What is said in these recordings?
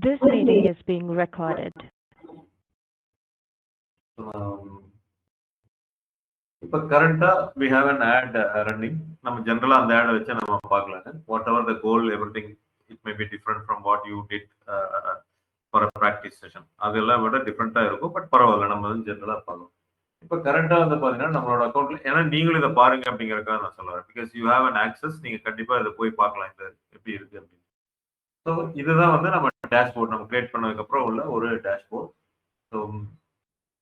This meeting is being recorded. இப்போ கரண்டா we have an ad running. நம்ம ஜெனரலா அந்த ஆட் வச்சு நம்ம பார்க்கலாம். Whatever the goal, everything it may be different from what you did for a practice session. அதெல்லாம் விட டிஃப்ரெண்டா இருக்கும். பட் பரவாயில்ல, நம்ம வந்து ஜெனரலா பார்க்கலாம். இப்போ கரண்டா வந்து பாத்தீங்கன்னா நம்மளோட அக்கௌண்ட்ல, ஏன்னா நீங்களும் இதை பாருங்க அப்படிங்கறதுக்காக நான் சொல்றேன். Because you have an access, நீங்க கண்டிப்பா இதை போய் பார்க்கலாம் இது எப்படி இருக்கு அப்படின்னு. ஸோ இதுதான் வந்து நம்ம டேஷ்போர்ட் நம்ம கிரியேட் பண்ணதுக்கு அப்புறம் உள்ள ஒரு டேஷ்போர்ட். ஸோ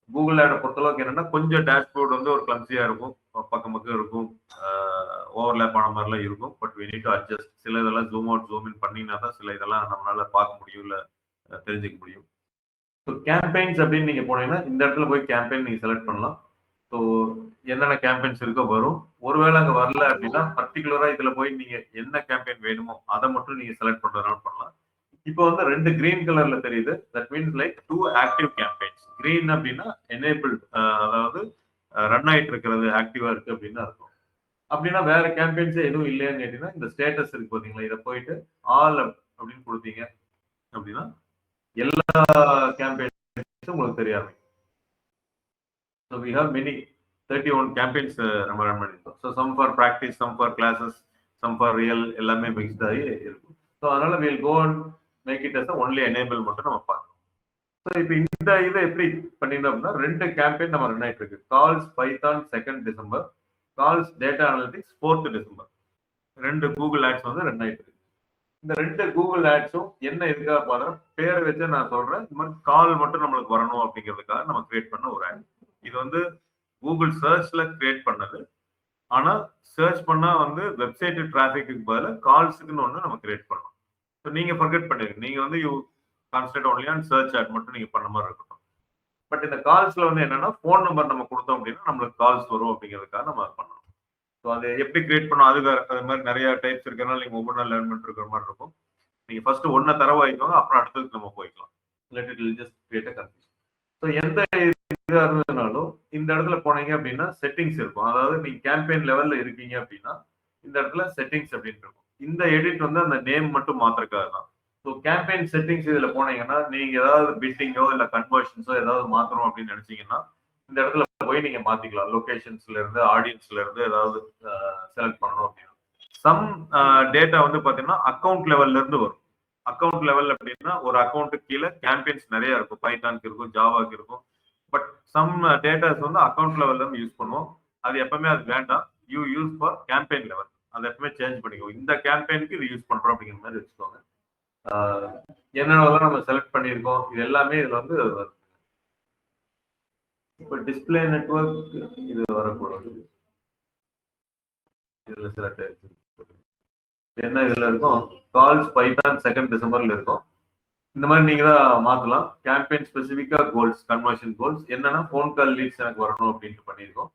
கூகுள் ஆடை பொறுத்தளவுக்கு என்னன்னா கொஞ்சம் டேஷ்போர்ட் வந்து ஒரு கிளம்சியா இருக்கும், பக்கம் பக்கம் இருக்கும், ஓவர்லேப் ஆன மாதிரிலாம் இருக்கும். But we need to adjust. சில இதெல்லாம் ஜூம் அவுட் ஜூம் இன் பண்ணினா தான் சில இதெல்லாம் நம்மளால பார்க்க முடியும், இல்லை தெரிஞ்சுக்க முடியும். ஸோ கேம்பெயின்ஸ் அப்படின்னு நீங்க போனீங்கன்னா இந்த இடத்துல போய் கேம்பெயின் நீங்க செலக்ட் பண்ணலாம். ஸோ என்னென்ன கேம்பெயின்ஸ் இருக்கோ வரும். ஒருவேளை அங்கே வரல அப்படின்னா பர்டிகுலரா இதுல போய் நீங்க என்ன கேம்பெயின் வேணுமோ அதை மட்டும் நீங்க செலக்ட் பண்றதுனால பண்ணலாம். இப்போ வந்து 2 கிரீன் கலர்ல தெரியுது. That means like 2 active campaigns. Green அப்படின்னா எனேபிள், அதாவது ரன் ஆயிட்டு இருக்கிறது, ஆக்டிவா இருக்கு அப்படின்னு அர்த்தம். அப்படின்னா வேற கேம்பெயின்ஸ் எதுவும் இல்லையான்னு கேட்டீங்கன்னா இந்த ஸ்டேட்டஸ் இருக்கு பாத்தீங்களா, இதை போயிட்டு ஆல் அப்படின்னு கொடுத்தீங்க அப்படின்னா எல்லா கேம்பெயின்ஸும் உங்களுக்கு தெரிய ஆரம்பிக்கும். So we have many 31 campaigns நம்ம ரன் பண்ணிருக்கோம். So some for practice, some for classes, some for real, எல்லாமே மிக்ஸ்ட் ஆகி இருக்கும். ஸோ அதனால we'll go and make it as a only enable மட்டும் நம்ம பார்க்கணும். ஸோ இப்போ இந்த இதை எப்படி பண்ணிருந்தோம் அப்படின்னா 2 கேம்பெயின் நம்ம ரன் ஆயிட்டு இருக்கு. Calls Python 2 December, calls data analytics 4 December. 2 Google ads வந்து ரன் ஆயிட்டு இருக்கு. இந்த 2 கூகுள் ஆட்ஸும் என்ன எதுக்காக பார்த்தோம்னா, பேரை வச்சு நான் சொல்றேன், இந்த மாதிரி கால் மட்டும் நம்மளுக்கு வரணும் அப்படிங்கிறதுக்காக நம்ம கிரியேட் பண்ண ஒரு ஆட். இது வந்து கூகுள் சர்ச்ல கிரியேட் பண்ணது. ஆனா சர்ச் பண்ணா வந்து வெப்சைட் டிராஃபிக்கு பதிலாக கால்ஸுக்குன்னு ஒன்று நம்ம கிரியேட் பண்ணோம். ஸோ நீங்க ஃபர்கெட் பண்ணிருங்க, நீங்க வந்து you concentrate only on search ad மட்டும் நீங்க பண்ண மாதிரி இருக்கட்டும். பட் இந்த கால்ஸ்ல வந்து என்னன்னா ஃபோன் நம்பர் நம்ம கொடுத்தோம் அப்படின்னா நம்மளுக்கு கால்ஸ் வரும் அப்படிங்கிறதுக்காக நம்ம பண்ணணும். ஸோ அதை எப்படி கிரியேட் பண்ணோம், அது மாதிரி நிறைய டைப்ஸ் இருக்கிறனால நீங்க ஒவ்வொரு நாள் லேர்ன் பண்ணிட்டு இருக்கிற மாதிரி இருக்கும். நீங்க ஃபர்ஸ்ட் ஒன்றை தரவாயிக்கோங்க, அப்புறம் அடுத்ததுக்கு நம்ம போய்க்கலாம். Let it will just create a confusion. So எந்த இதா இருந்ததுனாலும் இந்த இடத்துல போனீங்க அப்படின்னா செட்டிங்ஸ் இருக்கும். அதாவது நீங்க கேம்பெயின் லெவல்ல இருக்கீங்க அப்படின்னா இந்த இடத்துல செட்டிங்ஸ் அப்படின்னு இருக்கும். இந்த எடிட் வந்து அந்த நேம் மட்டும் மாத்திரக்காக தான். ஸோ கேம்பெயின் செட்டிங்ஸ் இதுல போனீங்கன்னா நீங்க ஏதாவது பிட்டிங்கோ இல்லை கன்வர்ஷன்ஸோ ஏதாவது மாத்தணும் அப்படின்னு நினைச்சீங்கன்னா இந்த இடத்துல போய் நீங்க மாத்திக்கலாம். லொகேஷன்ஸ்ல இருந்து, ஆடியன்ஸ்ல இருந்து ஏதாவது செலக்ட் பண்ணணும் அப்படின்னா சம் டேட்டா வந்து பாத்தீங்கன்னா அக்கௌண்ட் லெவல்ல இருந்து வரும். அக்கௌண்ட் லெவல் அப்படின்னா ஒரு அக்கௌண்ட்டுக்கு கீழே கேம்பெயின்ஸ் நிறைய இருக்கும். பைத்தானுக்கு இருக்கும், ஜாவாக்கு இருக்கும். பட் சம் டேட்டாஸ் வந்து அக்கௌண்ட் லெவல்ல இருந்து யூஸ் பண்ணுவோம். அது எப்பவுமே அது வேண்டாம். You use for campaign level. அதை எப்பவுமே சேஞ்ச் பண்ணிக்கோ. இந்த கேம்பெயினுக்கு இது யூஸ் பண்றோம் அப்படிங்கிற மாதிரி வச்சுக்கோங்க. என்னென்னலாம் நம்ம செலக்ட் பண்ணியிருக்கோம் இது எல்லாமே இதுல வந்து வரும். இப்போ டிஸ்பிளே நெட்வொர்க் இது வரக்கூடாது. இதுல செலக்ட் ஆயிடுச்சு. என்ன இதுல இருக்கும், கால்ஸ் பைத்தான் 2 டிசம்பர்ல இருக்கும். இந்த மாதிரி நீங்க தான் மாத்தலாம். கேம்பெயின் ஸ்பெசிஃபிக்கா கோல்ஸ், கன்வர்ஷன் கோல்ஸ் என்னன்னா ஃபோன் கால் லீட்ஸ் எனக்கு வரணும் அப்படின்ட்டு பண்ணியிருக்கோம்.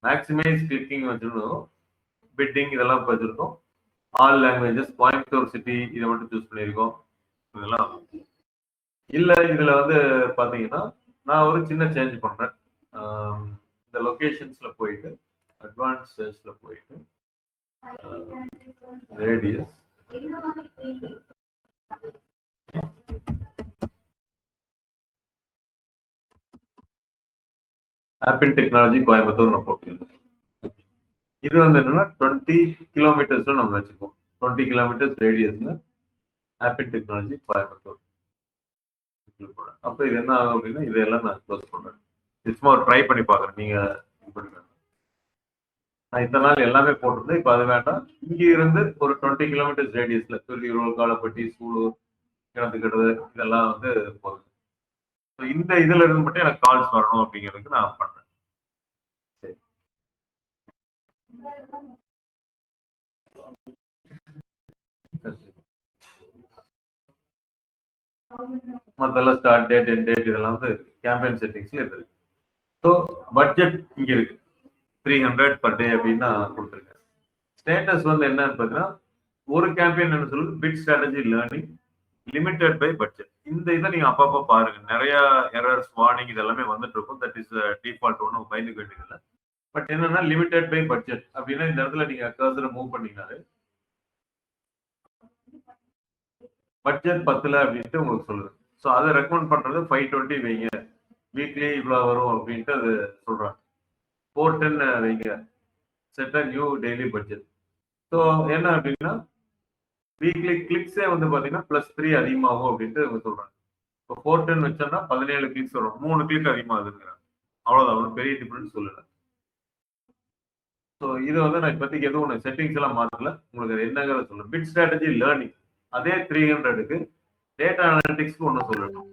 மேக்ஸிமைஸ் கிளிக்கிங் வச்சிருக்கோம், பிட்டிங் இதெல்லாம் வச்சிருக்கோம். ஆல் லாங்குவேஜஸ், கோயம்புத்தூர் சிட்டி இதை மட்டும் சூஸ் பண்ணியிருக்கோம். இதெல்லாம் இல்ல இதுல வந்து பாத்தீங்கன்னா நான் ஒரு சின்ன சேஞ்ச் பண்றேன். இந்த லொகேஷன்ஸ்ல போயிட்டு அட்வான்ஸ் சர்ச்ல போயிட்டு ரேடியஸ் ஆப்பிள் டெக்னாலஜி கோயம்புத்தூர் நான் போட்டிருக்கேன். இது வந்து என்னன்னா 20 கிலோமீட்டர்ஸ்ல நம்ம வச்சுக்கோம். 20 கிலோமீட்டர்ஸ் ரேடியஸ்ல ஆப்பிள் டெக்னாலஜி கோயம்புத்தூர். அப்ப இது என்ன ஆகும் அப்படின்னா இதெல்லாம் நான் க்ளோஸ் பண்றேன். சும்மா ஒரு ட்ரை பண்ணி பாக்குறேன். நீங்க நான் இத்தனை நாள் எல்லாமே போட்டிருந்தேன். இப்ப அது வேண்டாம். இங்க இருந்து ஒரு 20 கிலோமீட்டர்ஸ் ரேடியஸ்ல துறையூர், காலப்பட்டி, சூலூர், கிணத்துக்கடவு இதெல்லாம் வந்து போகுது. இந்த இதுல இருந்து மட்டும் எனக்கு கால்ஸ் வரணும் அப்படிங்கிறதுக்கு நான் பண்றேன். சரி, மத்தெல்லாம் ஸ்டார்ட் டேட், எண்ட் டேட் இதெல்லாம் வந்து கேம்பெயின் செட்டிங்ஸ்ல இருக்கு. ஸோ பட்ஜெட் இங்க இருக்கு 300 பர் டே அப்படின்னு நான் கொடுத்துருக்கேன். ஸ்டேட்டஸ் வந்து என்னன்னு பார்த்தீங்கன்னா ஒரு கேம்பெயின் என்ன சொல்லுது, bid strategy learning limited by budget. இந்த இதை நீங்க அப்பப்போ பாருங்க. நிறைய எரர்ஸ், வார்னிங் இதெல்லாமே வந்துட்டு இருக்கும். தட் இஸ் டிஃபால்ட், ஒன்றும் பயந்துக்க வேண்டியதில்லை. பட் என்னன்னா லிமிடெட் பை பட்ஜெட் அப்படின்னா இந்த இடத்துல நீங்க கர்சரை மூவ் பண்ணீங்கனாலே பட்ஜெட் 10ல அப்படின்ட்டு உங்களுக்கு சொல்லுது. ஸோ அதை ரெக்கமெண்ட் பண்றது 520 வைங்க, வீக்லி இவ்வளவு வரும் அப்படின்ட்டு அது சொல்றாங்க. 410 வைங்க, set a new daily budget. So என்ன அப்படின்னா வீக்லி கிளிக்ஸே வந்து பாத்தீங்கன்னா +3 அதிகமாகும் அப்படின்ட்டு அவங்க சொல்றாங்க. இப்போ 410 வச்சோம்னா 17 கிளிக்ஸ் வரும், 3 கிளிக் அதிகமாகுதுங்கிறாங்க. அவ்வளவுதான், ஒரு பெரிய டிஃபரன்ஸ் சொல்லல. ஸோ இது வந்து நான் இப்போதைக்கு எதுவும் ஒன்று செட்டிங்ஸ் எல்லாம் மாற்றல, உங்களுக்கு என்னங்கிறத சொல்லுங்க. பிட் ஸ்ட்ராட்டஜி லேர்னிங் அதே 300க்கு, டேட்டா அனலிட்டிக்ஸ்க்கு ஒன்று சொல்லணும்.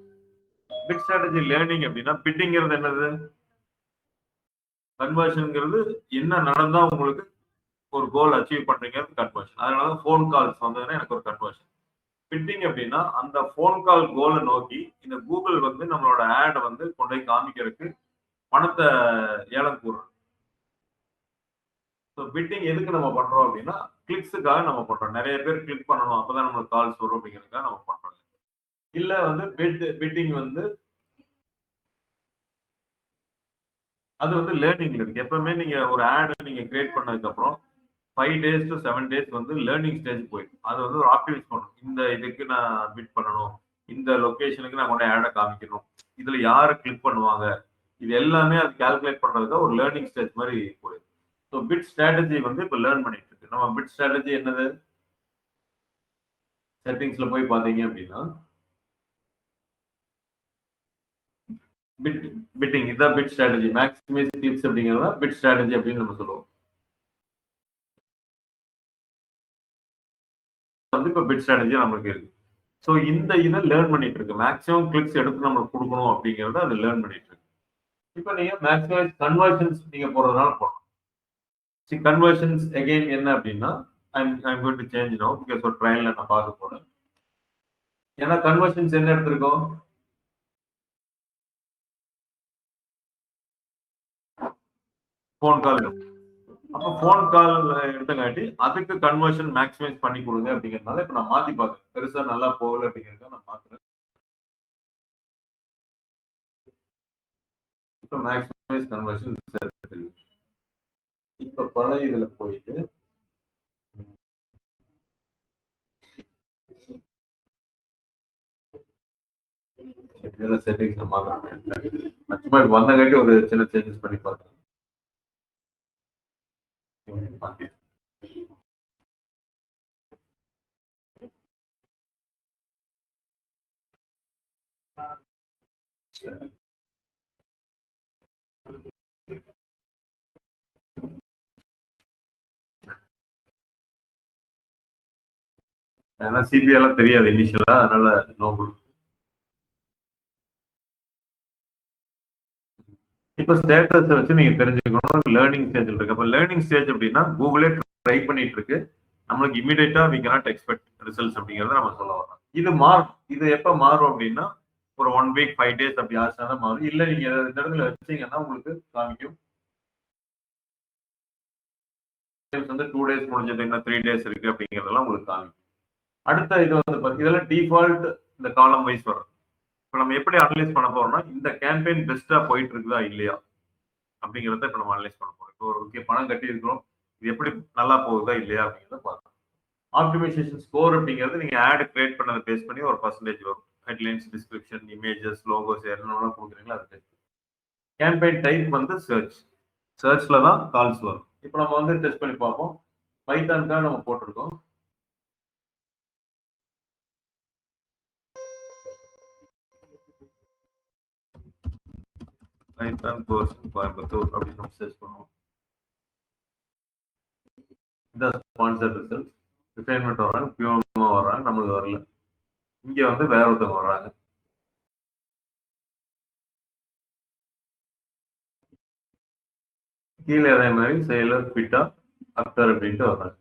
பிட் ஸ்ட்ராட்டஜி லேர்னிங் அப்படின்னா பிட்டிங்கிறது என்னது, கன்வர்ஷன்ங்கிறது என்ன நடந்தா உங்களுக்கு ஒரு கோல் அச்சீவ் பண்றீங்கிறது கன்வர்ஷன். அதனால ஃபோன் கால்ஸ் வந்ததுன்னா எனக்கு ஒரு கன்வர்ஷன். பிட்டிங் அப்படின்னா அந்த ஃபோன் கால் கோலை நோக்கி இந்த கூகுள் வந்து நம்மளோட ஆட் வந்து கொண்டு போய் காமிக்கிறதுக்கு பணத்தை ஏலம் கூறுறது. ஸோ பிட்டிங் எதுக்கு நம்ம பண்றோம் அப்படின்னா கிளிக்ஸுக்காக நம்ம பண்றோம். நிறைய பேர் கிளிக் பண்ணணும், அப்பதான் நம்மளுக்கு கால்ஸ் வரும் அப்படிங்கிறதுக்காக நம்ம பண்றோம். இல்ல வந்து பிட்டிங் வந்து அது வந்து லேர்னிங்ல இருக்கு. எப்பவுமே நீங்க ஒரு ஆட் நீங்க கிரியேட் பண்ணதுக்கு அப்புறம் 5 days to 7 days வந்து லேர்னிங் ஸ்டேஜ் போயிடும். அது வந்து ஒரு ஆப்டிமைஸ் பண்ணணும். இந்த இதுக்கு நான் பிட் பண்ணணும், இந்த லொகேஷனுக்கு நான் கொண்டு ஆட காமிக்கணும், இதுல யாரு கிளிக் பண்ணுவாங்க, இது எல்லாமே அது கால்குலேட் பண்றதுக்கு ஒரு லேர்னிங் ஸ்டேஜ் மாதிரி போயிடும். ஸோ பிட் ஸ்ட்ராட்டஜி வந்து இப்போ லேர்ன் பண்ணிட்டு இருக்கு. நம்ம பிட் ஸ்ட்ராட்டஜி என்னது, செட்டிங்ஸ்ல போய் பாத்தீங்க அப்படின்னா பிட்டிங் இதான் பிட் ஸ்ட்ராட்டஜி, மேக்ஸிமைஸ் டிப்ஸ் அப்படிங்கிறத பிட் ஸ்ட்ராட்டஜி அப்படின்னு நம்ம சொல்லுவோம். வந்து இப்போ பிட் ஸ்ட்ராட்டஜி நம்மளுக்கு இருக்கு. ஸோ இந்த இதை லேர்ன் பண்ணிட்டு இருக்கு. மேக்ஸிமம் கிளிக்ஸ் எடுத்து நம்மளுக்கு கொடுக்கணும் அப்படிங்கிறத அது லேர்ன் பண்ணிட்டு இருக்கு. இப்போ நீங்க மேக்ஸிமைஸ் கன்வர்ஷன்ஸ் நீங்க போறதுனால போகணும். கன்வர்ஷன்ஸ் அகைன் என்ன அப்படின்னா I'm going to change now because ஒரு ட்ரையல்ல நான் பார்க்க போறேன். ஏன்னா கன்வர்ஷன்ஸ் என்ன எடுத்திருக்கோம், ஃபோன் கால். அப்போ ஃபோன் கால் எடுத்தங்காட்டி அதுக்கு கன்வர்ஷன் மேக்ஸிமைஸ் பண்ணி கொடுங்க அப்படிங்கிறதுனால இப்போ நான் மாத்தி பார்க்குறேன். பெருசா நல்லா போகல அப்படிங்கிறத நான் மாத்துறேன். இப்போ மேக்ஸிமைஸ் கன்வர்ஷன் இப்போ பழைய இதுல போயிட்டு இதெல்லாம் செட்டிங்ஸ் மாத்துறேன். சும்மா வந்தங்காட்டி ஒரு சின்ன சேஞ்சஸ் பண்ணி பார்க்குறேன். ஏன்னா சிபி எல்லாம் தெரியாது இனிஷியலா, அதனால நோபல். இப்போ ஸ்டேட்டஸ் வச்சு நீங்க தெரிஞ்சுக்கணும் லேர்னிங் ஸ்டேஜ் இருக்கு. அப்போ லேர்னிங் ஸ்டேஜ் அப்படின்னா கூகுளே ட்ரை பண்ணிட்டு இருக்கு, நம்மளுக்கு இமீடியட்டா வி கேனாட் எக்ஸ்பெக்ட் ரிசல்ட்ஸ் அப்படிங்கறத நம்ம சொல்ல வரோம். இது மாறும். இது எப்ப மாறும் அப்படின்னா ஒரு 1 week 5 days அப்படி ஆச்சுன்னா மாறும். இல்ல நீங்க இந்த இடத்துல வச்சீங்கன்னா உங்களுக்கு காமிக்கும் வந்து 2 days முடிஞ்சது, இன்னும் 3 days இருக்கு அப்படிங்கறதெல்லாம் உங்களுக்கு காமிக்கும். அடுத்த இது வந்து இதெல்லாம் டிஃபால்ட் இந்த காலம் வைஸ் வரும். இப்போ நம்ம எப்படி அனலைஸ் பண்ண போறோம்னா இந்த கேம்பெயின் பெஸ்டா போயிட்டு இருக்குதா இல்லையா அப்படிங்கிறத இப்போ நம்ம அனலைஸ் பண்ண போறோம். இப்போ ஒரு பணம் கட்டி இருக்கிறோம், இது எப்படி நல்லா போகுதா இல்லையா அப்படிங்கிறத பார்க்கணும். ஆப்டிமைசேஷன் ஸ்கோர் அப்படிங்கிறது நீங்க ஆட் கிரியேட் பண்ணதை பேஸ் பண்ணி ஒரு பர்சன்டேஜ் வரும். ஹெட்லைன்ஸ், டிஸ்கிரிப்ஷன், இமேஜஸ், லோகோஸ் என்னென்னலாம் கொடுக்குறீங்களோ அது. கேம்பெயின் டைப் வந்து சர்ச்ல தான் கால்ஸ் வரும். இப்போ நம்ம வந்து டெஸ்ட் பண்ணி பார்ப்போம். பைத்தான்காக நம்ம போட்டிருக்கோம். பைத்தான் கோர்ஸ் கோயம்புத்தூர் அப்படின்னு நம்ம சர்ச் பண்ணுவோம். இந்த ஸ்பான்சர் ரிசல்ட் ரிஃபைன்மெண்ட் வர்றாங்க, பியூமா வர்றாங்க, நம்மளுக்கு வரல. இங்க வந்து வேற ஒருத்தவங்க வர்றாங்க. கீழே அதே மாதிரி செயலர், பிட்டா, அக்டர் அப்படின்ட்டு வர்றாங்க.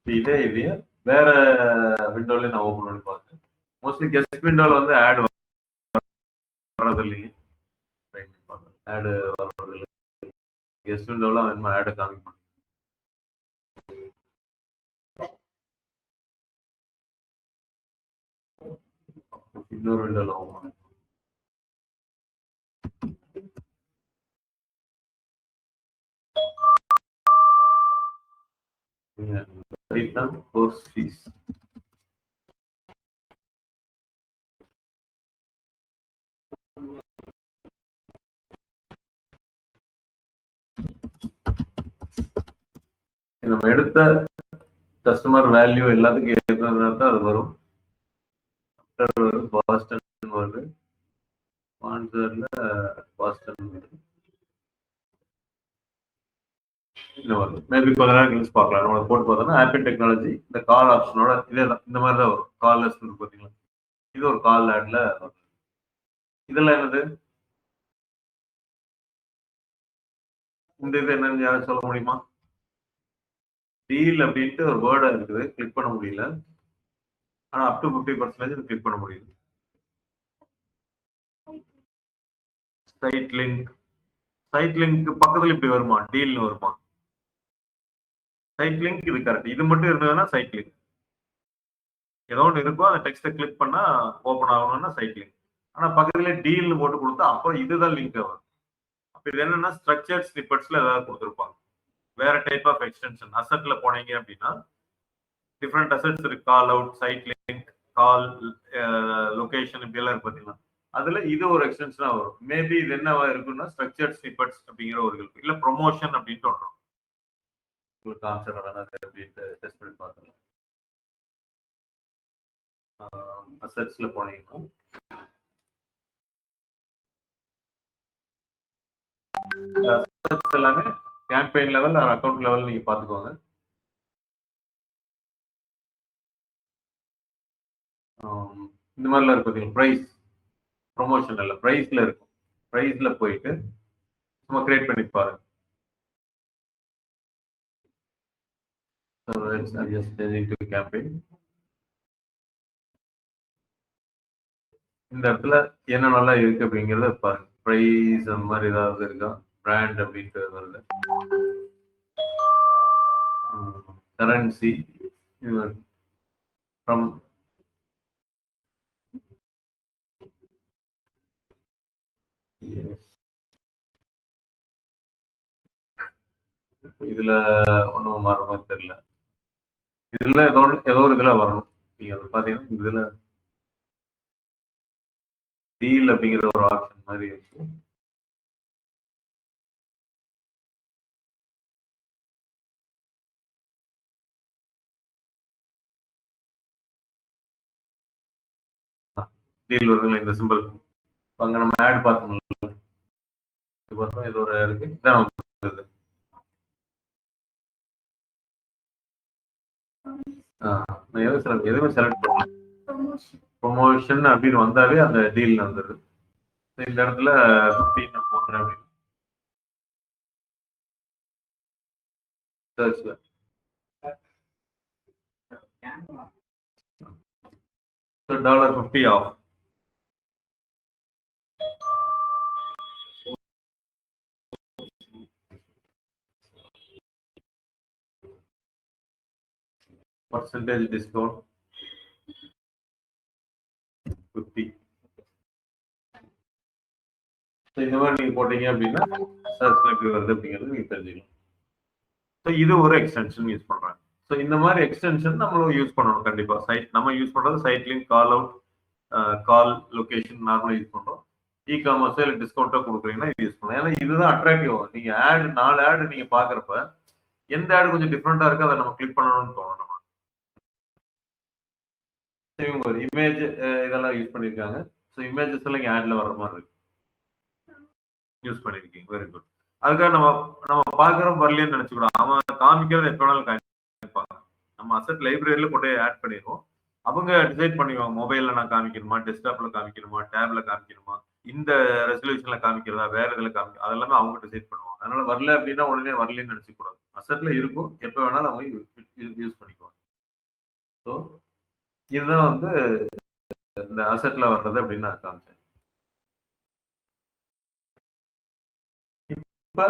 இதே இதையே வேற விண்டோல நான் ஓபன் பண்ணி பார்த்தேன். மோஸ்ட்லி கெஸ்ட் விண்டோல வந்து ஆட் வர்றது இல்லைங்க. ஆட் வர்றது இல்லை. கெஸ்ட் விண்டோல அவன் ஆட் காமிப்பான். இன்னொரு விண்டோல ஓபன் Python course fees. நம்ம எடுத்த கஸ்டமர் வேல்யூ எல்லாத்துக்கும் ஏற்றதா தான் அது வரும். பாஸ்டன் வருது, ஸ்பான்சர்ல பாஸ்டன் வருது. இந்த வருது மேபி கொஞ்ச நேரம் கழிச்சு பார்க்கலாம். நம்ம போட்டு பார்த்தோம்னா ஆப்பிள் டெக்னாலஜி இந்த கால் ஆப்ஷனோட இதே இந்த மாதிரி தான் வரும். கால்லெஸ் இருக்கு பார்த்தீங்களா, இது ஒரு கால் ஆட்ல வரும். இதெல்லாம் என்னது, இந்த இது என்னன்னு யாரும் சொல்ல முடியுமா? டீல் அப்படின்ட்டு ஒரு வேர்டா இருக்குது, கிளிக் பண்ண முடியல. ஆனா அப் டு 50% கிளிக் பண்ண முடியுது. சைட் லிங்க், சைட் லிங்க் பக்கத்துல இப்படி வருமா, டீல்னு வருமா? சைட் லிங்க் இது கரெக்ட். இது மட்டும் இருந்ததுன்னா சைட் லிங்க். ஏதோ ஒன்று இருக்கும், அந்த டெக்ஸ்ட்டை கிளிக் பண்ணா ஓப்பன் ஆகணும்னா சைட் லிங்க். ஆனா பக்கத்துல டீல்னு போட்டு கொடுத்தா அப்போ இதுதான் லிங்க் வரும். அப்ப இது என்னன்னா ஸ்ட்ரக்சர்ட் ஸ்னிப்பெட்ஸ்ல ஏதாவது கொடுத்துருப்பாங்க. வேற டைப் ஆஃப் எக்ஸ்டென்ஷன் அசெட்ல போனீங்க அப்படின்னா டிஃப்ரெண்ட் அசெட்ஸ் இருக்கு. கால் அவுட், சைட் லிங்க், கால் லொகேஷன் இப்படி எல்லாம் இருக்கு பார்த்தீங்கன்னா, அதுல இது ஒரு எக்ஸ்டென்ஷனா வரும். மேபி இது என்னவா இருக்குன்னா ஸ்ட்ரக்சர்ட் ஸ்னிப்பெட்ஸ் அப்படிங்கிற ஒரு இருக்கு, இல்ல ப்ரொமோஷன் அப்படின்னு சொல்றோம். உங்களுக்கு கான்செப்ட் அப்படின்ட்டு டெஸ்ட் பண்ணி பார்க்கலாம். அசெட்ஸ்ல போனீங்கன்னா எல்லாமே campaign level or account level நீங்க பாத்துக்கோங்க. இந்த மாதிரிலாம் இருக்கு பார்த்தீங்கன்னா, ப்ரைஸ் ப்ரொமோஷன் இல்லை, ப்ரைஸ்ல இருக்கும். ப்ரைஸ்ல போயிட்டு சும்மா கிரியேட் பண்ணி பாருங்க. கேம்பெயின் இந்த இடத்துல என்ன நல்லா இருக்கு அப்படிங்கறத பாருங்க. ப்ரைஸ் அந்த மாதிரி ஏதாவது இருக்கா, பிராண்ட் அப்படின்றது வருது, கரன்சி ஃப்ரம் இதுல ஒன்றும் மாற மாதிரி தெரியல. இதுல ஏதோ ஒரு இதுல வரணும். நீங்க அதை பாத்தீங்கன்னா இதுல டீல் அப்படிங்கிற ஒரு ஆப்ஷன் மாதிரி இருக்கு. டீல் வருதுங்களா இந்த சிம்பிள். அங்க நம்ம ஆட் பார்த்தோம், இது ஒரு இருக்கு. இதான் எதுவுமே செலக்ட் பண்ண ப்ரொமோஷன் அப்படின்னு வந்தாவே அந்த டீல் வந்துடுது. இந்த இடத்துல 15 நான் போடுறேன் அப்படின்னு சர்ச்ல $50 ஆஃப். percentage discount 50. இந்த மாதிரி நீங்க போட்டீங்க அப்படின்னா சர்ச்ல எப்படி வருது அப்படிங்கிறது நீங்க தெரிஞ்சுக்கலாம். ஸோ இது ஒரு எக்ஸ்டென்ஷன் யூஸ் பண்றாங்க. ஸோ இந்த மாதிரி எக்ஸ்டென்ஷன் நம்மளும் யூஸ் பண்ணணும் கண்டிப்பா. சைட் நம்ம யூஸ் பண்றது சைட் லிங்க், கால் அவுட், கால் லொகேஷன் நார்மலா யூஸ் பண்றோம். இ காமர்ஸ் இல்லை டிஸ்கவுண்டா கொடுக்குறீங்கன்னா இது யூஸ் பண்ணலாம். ஏன்னா இதுதான் அட்ராக்டிவ். நீங்க ஆட் 4 ஆட் நீங்க பாக்குறப்ப எந்த ஆட் கொஞ்சம் டிஃப்ரெண்டா இருக்கு அதை நம்ம கிளிக் பண்ணணும்னு தோணும். நம்ம இவங்க ஒரு இமேஜ் இதெல்லாம் யூஸ் பண்ணியிருக்காங்க. ஸோ இமேஜஸ் எல்லாம் இங்கே ஆட்ல வர்ற மாதிரி இருக்கு, யூஸ் பண்ணியிருக்கீங்க. Very good. அதுக்காக நம்ம பார்க்குறோம் வரலன்னு நினைச்சுக்கூடாது. அவன் காமிக்கிறது எப்போ வேணாலும் காமிப்பாங்க. நம்ம அசெட் லைப்ரரியில கொண்டு ஆட் பண்ணிடுவோம். அவங்க டிசைட் பண்ணிக்குவாங்க, மொபைல்ல நான் காமிக்கணுமா, டெஸ்க்டாப்ல காமிக்கணுமா, டேப்ல காமிக்கணுமா, இந்த ரெசல்யூஷன்ல காமிக்கிறதா, வேற இதுல காமிக்க, அதெல்லாமே அவங்க டிசைட் பண்ணுவாங்க. அதனால வரல அப்படின்னா உடனே வரலன்னு நினைச்சுக்கூடாது. அசெட்ல இருக்கும், எப்போ வேணாலும் அவங்க யூஸ் பண்ணிக்குவாங்க. ஸோ இதுதான் வந்து இந்த அசெட்ல வர்றது அப்படின்னு நான் காமிச்சேன். இப்ப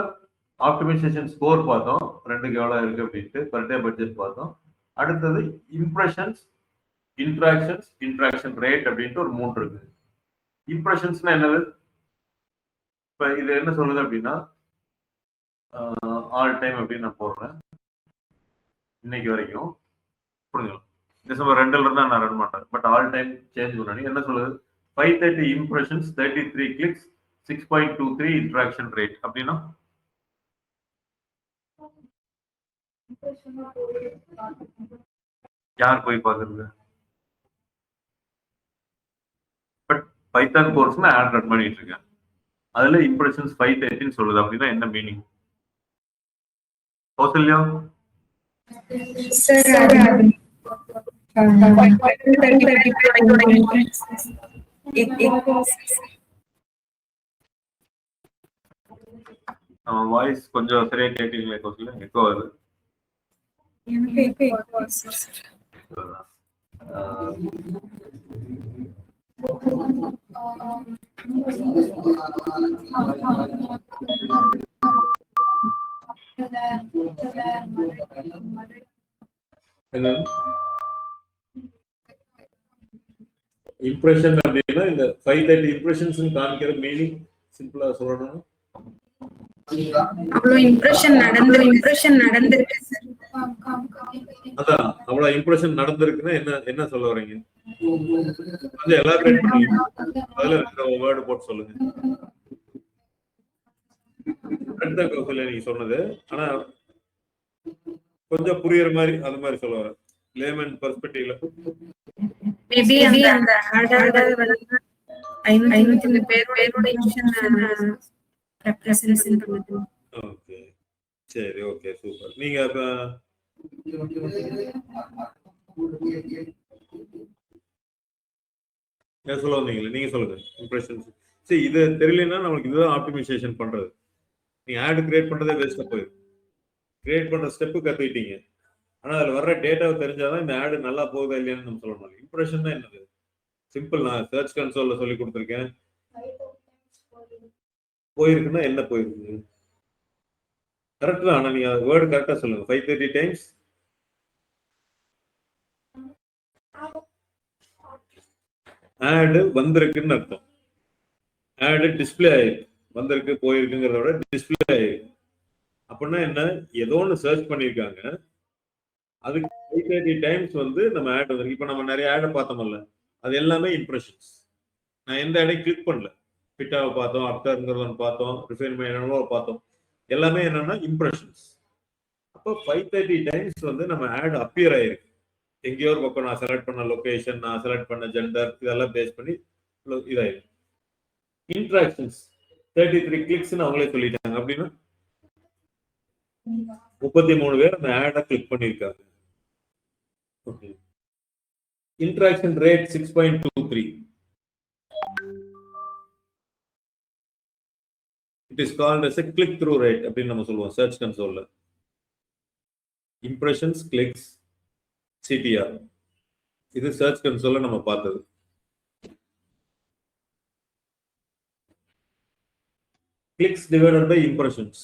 ஆப்டிமைசேஷன் ஸ்கோர் பார்த்தோம், 2க்கு எவ்வளவு இருக்கு அப்படின்ட்டு, பர் டே பட்ஜெட் பார்த்தோம். அடுத்தது இம்ப்ரெஷன்ஸ், இன்ட்ராக்ஷன்ஸ், இன்ட்ராக்ஷன் ரேட் அப்படின்ட்டு ஒரு 3 இருக்கு. இம்ப்ரெஷன்ஸ்னா என்னது? இப்ப இது என்ன சொல்லுது அப்படின்னா ஆல் டைம் அப்படின்னு நான் போடுறேன், இன்னைக்கு வரைக்கும் புரிஞ்சுக்கலாம். டிசம்பர் 2ல இருந்தா நான் ரன் பண்றேன், பட் ஆல் டைம் சேஞ்ச் பண்ணி என்ன சொல்லுது, 530 இம்ப்ரெஷன்ஸ், 33 கிளிக்ஸ், 6.23 இன்ட்ராக்ஷன் ரேட் அப்படின்னா யார் போய் பாக்குறது? பட் பைத்தான் கோர்ஸ் நான் ஆட் ரன் பண்ணிட்டு இருக்கேன். அதுல இம்ப்ரெஷன்ஸ் 530 சொல்லுது. அப்படின்னா என்ன மீனிங்? கௌசல்யா வாய்ஸ் கொஞ்சம் சரியா கேட்டீங்களே கௌசல்யா? எக்கோ வருது. இம்ப்ரெஷன் அப்படின்னா இந்த 530 இம்ப்ரெஷன்ஸ் காமிக்கிற மீனிங் சிம்பிளா சொல்லணும். அவ்வளவு இம்ப்ரெஷன் நடந்திருக்கு சார். அதான் அவ்வளவு இம்ப்ரெஷன் நடந்திருக்குன்னா என்ன சொல்ல வரீங்க? கொஞ்சம் எலாபரேட் பண்ணுங்க. அதுல இருக்கிற வேர்டு போட்டு சொல்லுங்க. அடுத்த கௌசல்யா நீங்க சொன்னது, ஆனா கொஞ்சம் புரியுற மாதிரி அது மாதிரி சொல்ல வரேன். லேமன் பெர்ஸ்பெக்டிவ்ல மேபி அந்த ஆர்டர் வந்து 500 பேரோட ரெப்ரசன்ட் பண்ணுது. ஓகே சரி, ஓகே சூப்பர். நீங்க அப்ப சொல்ல வந்தீங்களே, நீங்க சொல்லுங்க. இம்ப்ரெஷன்ஸ் சரி, இது தெரியலன்னா நமக்கு இதுதான் ஆப்டிமைசேஷன் பண்றது. நீங்க ஆட் கிரியேட் பண்றதே வேஸ்டா போயிடும். கிரியேட் பண்ற ஸ்டெப்பு கத்துக்கிட்டீங்க, ஆனா அதுல வர்ற டேட்டாவை தெரிஞ்சாதான் இந்த ஆடு நல்லா போகுதா இல்லையான்னு நம்ம சொல்லணும். இம்ப்ரெஷன் தான் என்னது? சிம்பிள். நான் சர்ச் கன்சோல்ல சொல்லி கொடுத்துருக்கேன். போயிருக்குன்னா என்ன போயிருக்கு? கரெக்ட் தான். ஆனா நீங்க வேர்டு கரெக்டா சொல்லுங்க. 530 டைம்ஸ் ஆடு வந்திருக்குன்னு அர்த்தம். ஆடு டிஸ்பிளே ஆயிருக்கு. வந்திருக்கு போயிருக்குங்கிறத விட டிஸ்பிளே ஆயிருக்கு. அப்படின்னா என்ன? ஏதோ ஒன்று சர்ச் பண்ணியிருக்காங்க, அதுக்கு 530 டைம்ஸ் வந்து நம்ம ஆட் வந்திருக்கு. இப்போ நம்ம நிறைய ஆடை பார்த்தோம்ல, அது எல்லாமே இம்ப்ரெஷன்ஸ். நான் எந்த ஆடையும் கிளிக் பண்ணல. பிட்டாவை பார்த்தோம், அப்டர்ங்கிறத பார்த்தோம், ரிஃபைன் என்னவோ பார்த்தோம். எல்லாமே என்னன்னா இம்ப்ரெஷன்ஸ். அப்போ 530 டைம்ஸ் வந்து நம்ம ஆட் அப்பியர் ஆயிருக்கு. எங்கேயோ ஒரு பக்கம் நான் செலக்ட் பண்ண லொகேஷன், நான் செலக்ட் பண்ண ஜெண்டர், இதெல்லாம் பேஸ் பண்ணி இதாயிருக்கு. இன்ட்ராக்ஷன்ஸ் 33 கிளிக்ஸ்ன்னு அவங்களே சொல்லிட்டாங்க. அப்படின்னா 33 பேர் அந்த ஆடை கிளிக் பண்ணியிருக்காங்க. Okay. Interaction rate 6.23. It is called as a click through rate அப்படின்னு நம்ம சொல்லுவோம் சர்ச் கன்சோல்ல. இம்ப்ரெஷன்ஸ், கிளிக்ஸ், சிடிஆர், இது சர்ச் கன்சோல்ல நம்ம பார்த்தது. Clicks divided by impressions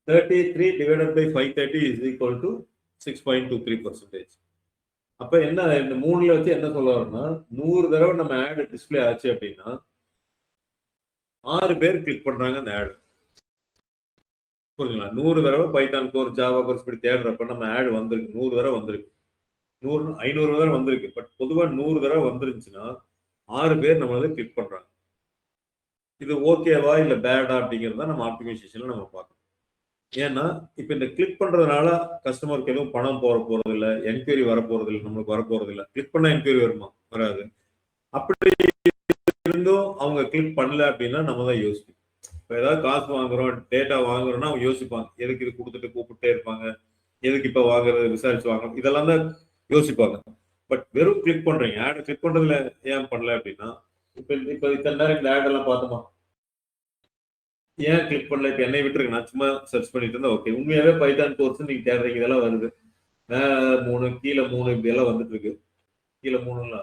33 divided by 530 is equal to 6.23%. அப்ப என்ன இந்த மூணுல வச்சு என்ன சொல்ல வரோம்னா, 100 தடவை நம்ம ஆட் டிஸ்பிளே ஆச்சு அப்படின்னா 6 பேர் கிளிக் பண்றாங்க அந்த ஆட். புரியுதுங்களா? 100 தடவை பைத்தான் கோர்ஸ், ஜாவா கோர்ஸ் இப்படி தேடுறப்ப நம்ம ஆட் வந்திருக்கு. 100 தடவை வந்திருக்கு, 500 தடவை வந்திருக்கு. பட் பொதுவா 100 தடவை வந்துருந்துச்சுன்னா 6 பேர் நம்ம வந்து கிளிக் பண்றாங்க. இது ஓகேவா இல்ல பேடா அப்படிங்கிறத நம்ம ஆப்டிமைசேஷன்ல நம்ம பார்க்கணும். ஏன்னா இப்ப இந்த கிளிக் பண்றதுனால கஸ்டமருக்கு எதுவும் பணம் போறது இல்லை, என்கொயரி வரப்போறது இல்லை, நம்மளுக்கு வரப்போறது இல்லை. கிளிக் பண்ணா என்கொயரி வருமா? வராது. அப்படி இருந்தும் அவங்க கிளிக் பண்ணல அப்படின்னா நம்ம தான் யோசிப்போம். இப்போ ஏதாவது காசு வாங்குறோம், டேட்டா வாங்குறோம்னா அவங்க யோசிப்பாங்க, எதுக்கு இது கொடுத்துட்டு கூப்பிட்டே இருப்பாங்க, எதுக்கு இப்ப வாங்குறது, விசாரிச்சு வாங்கணும், இதெல்லாம் தான் யோசிப்பாங்க. பட் வெறும் கிளிக் பண்றீங்க, ஆட் கிளிக் பண்றதுல ஏன் பண்ணல அப்படின்னா, இப்ப இத்தனை நேரம் இந்த ஆட் எல்லாம் பார்த்தோமா, ஏன் கிளிக் பண்ணல? இப்ப என்னை விட்டுருக்கு, நான் சும்மா சர்ச் பண்ணிட்டு இருந்தா ஓகே. உண்மையாவே பைத்தான் கோர்ஸ் நீங்க தேடுறீங்க, இதெல்லாம் வருது. 3 கீழே 3 இப்படி எல்லாம் வந்துட்டு இருக்கு. கீழே 3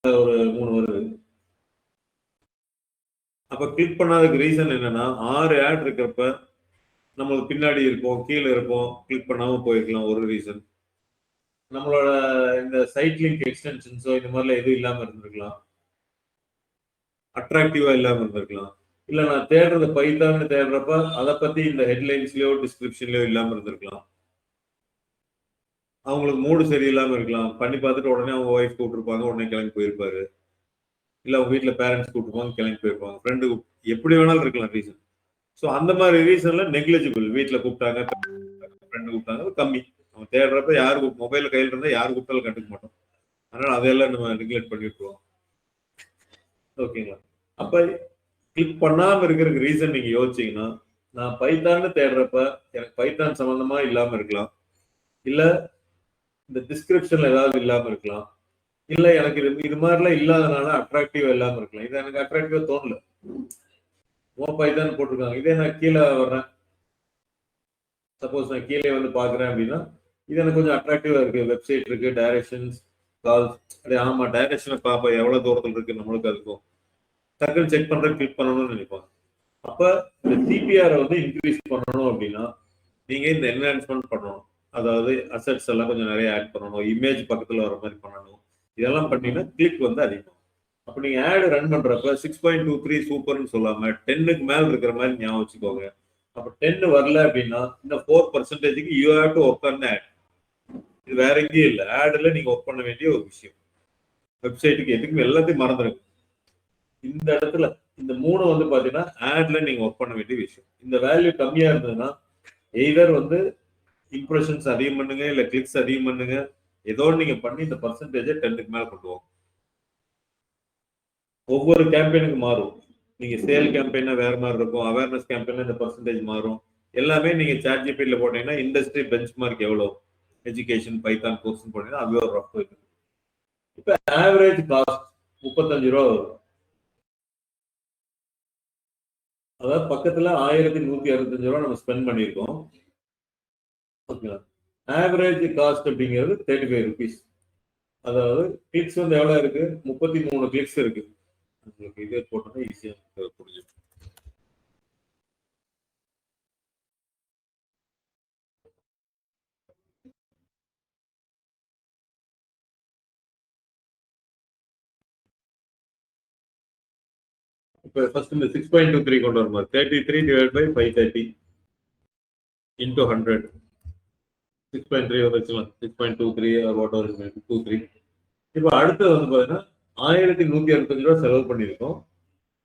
ஒரு 3 வருது. அப்ப கிளிக் பண்ணாததுக்கு ரீசன் என்னன்னா, 6 ஆட் இருக்கிறப்ப நம்மளுக்கு பின்னாடி இருப்போம், கீழே இருப்போம், கிளிக் பண்ணாம போயிருக்கலாம். ஒரு ரீசன். நம்மளோட இந்த சைட் லிங்க் எக்ஸ்டென்ஷன்ஸோ இந்த மாதிரிலாம் எதுவும் இல்லாம இருந்திருக்கலாம், அட்ராக்டிவா இல்லாம இருந்திருக்கலாம். இல்ல நான் தேடுறது பைத்தான் தேடுறப்ப அதை பத்தி இந்த ஹெட்லைன்ஸ்லயோ டிஸ்கிரிப்ஷன்லயோ இல்லாம இருந்திருக்கலாம். அவங்களுக்கு மூடு சரியில்லாம இருக்கலாம். பண்ணி பார்த்துட்டு உடனே அவங்க ஒய்ஃப் கூப்பிட்டுருப்பாங்க, உடனே கிளம்பி போயிருப்பாரு. இல்ல அவங்க வீட்டுல பேரண்ட்ஸ் கூப்பிட்டுருப்பாங்க, கிளம்பி போயிருப்பாங்க. ஃப்ரெண்டு எப்படி வேணாலும் இருக்கலாம் ரீசன். ஸோ அந்த மாதிரி ரீசன்ல நெக்லிஜிபிள். வீட்டில் கூப்பிட்டாங்க, ஃப்ரெண்டு கூப்பிட்டாங்க, கம்மி. நம்ம தேடுறப்ப யாரு மொபைல் கையில் இருந்தால் யாரு கூப்பிட்டாலும் கண்டுக்க மாட்டோம். அதனால அதையெல்லாம் நம்ம நெக்லெக்ட் பண்ணிட்டுருவோம். ஓகேங்களா? அப்ப கிளிக் பண்ணாம இருக்கிறதுக்கு ரீசன் நீங்க யோசிச்சீங்கன்னா, நான் பைத்தான்னு தேடுறப்ப எனக்கு பைத்தான் சம்பந்தமா இல்லாம இருக்கலாம், இல்ல இந்த டிஸ்கிரிப்ஷன்ல ஏதாவது இல்லாம இருக்கலாம், இல்ல எனக்கு இது மாதிரிலாம் இல்லாதனால அட்ராக்டிவா இல்லாம இருக்கலாம். இது எனக்கு அட்ராக்டிவா தோணல, பைத்தான் போட்டிருக்காங்க, இதே நான் கீழே வர்றேன், சப்போஸ் நான் கீழே வந்து பாக்குறேன் அப்படின்னா இது எனக்கு கொஞ்சம் அட்ராக்டிவா இருக்கு. வெப்சைட் இருக்கு, டைரக்ஷன்ஸ், கால்ஸ், அப்படியே ஆமா டைரக்ஷனை பார்ப்போம் எவ்வளவு தூரத்துல இருக்கு நம்மளுக்கு அதுக்கும் டக்குன்னு செக் பண்றேன், கிளிக் பண்ணணும்னு நினைப்பாங்க. அப்ப இந்த சிபிஆரை வந்து இன்க்ரீஸ் பண்ணணும் அப்படின்னா நீங்க இந்த என்ஹான்ஸ்மெண்ட் பண்ணணும். அதாவது அசெட்ஸ் எல்லாம் கொஞ்சம் நிறைய ஆட் பண்ணணும், இமேஜ் பக்கத்துல வர மாதிரி பண்ணணும். இதெல்லாம் பண்ணீங்கன்னா கிளிக் வந்து அதிகம். அப்ப நீங்க ஆட் ரன் பண்றப்ப 6.23 சூப்பர்னு சொல்லாம 10க்கு மேல இருக்கிற மாதிரி ஞாபகம் வச்சுக்கோங்க. அப்ப 10 வரல அப்படின்னா இந்த 4% you have to work on ad. இது வேற எங்கேயும் இல்லை, ஆட்ல நீங்க ஒர்க் பண்ண வேண்டிய ஒரு விஷயம். வெப்சைட்டுக்கு எதுக்கும் எல்லாத்தையும் மறந்துடுங்க. இந்த இடத்துல இந்த 3 வந்து பாத்தீங்கன்னா ஆட்ல நீங்க ஒர்க் பண்ண வேண்டிய விஷயம். இந்த வேல்யூ கம்மியா இருந்ததுன்னா எய்தர் வந்து இம்ப்ரெஷன்ஸ் அதிகம் பண்ணுங்க, இல்ல கிளிக்ஸ் அதிகம் பண்ணுங்க, ஏதோ நீங்க பண்ணி இந்த பர்சன்டேஜை 10க்கு மேல கொண்டு வாங்க. ஒவ்வொரு கேம்பெயினுக்கு மாறும். நீங்க சேல் கேம்பெயினா வேற மாதிரி இருக்கும், அவேர்னஸ் கேம்பெயினா இந்த பர்சன்டேஜ் மாறும். எல்லாமே நீங்க சாட் ஜிபிடில போட்டீங்கன்னா இண்டஸ்ட்ரி பெஞ்ச் மார்க் எவ்வளவு, எஜுகேஷன் பைத்தான் கோர்ஸ் போட்டீங்கன்னா அது ஒரு ரஃப் இருக்கு. இப்ப ஆவரேஜ் காஸ்ட் 35 ரூபா வரும். அதாவது பக்கத்துல 1165 ரூபா நம்ம ஸ்பெண்ட் பண்ணிருக்கோம். ஓகேங்களா? ஆவரேஜ் காஸ்ட் அப்படிங்கிறது 35 ருபீஸ். அதாவது கிளிக்ஸ் வந்து எவ்வளவு இருக்கு, 33 கிளிக்ஸ் இருக்கு. உங்களுக்கு இதே போட்டோம்னா ஈஸியா புரிஞ்சுக்கும். இப்போ ஃபர்ஸ்ட் இந்த 6.23 கொண்டு வரும்போது 33 divided by 530 into 100 6.3 வந்துச்சுலாம், 6.23 or whatever 23. இப்போ அடுத்து வந்து பாத்தீங்கன்னா 1165 ரூபா செலவு பண்ணிருக்கோம்.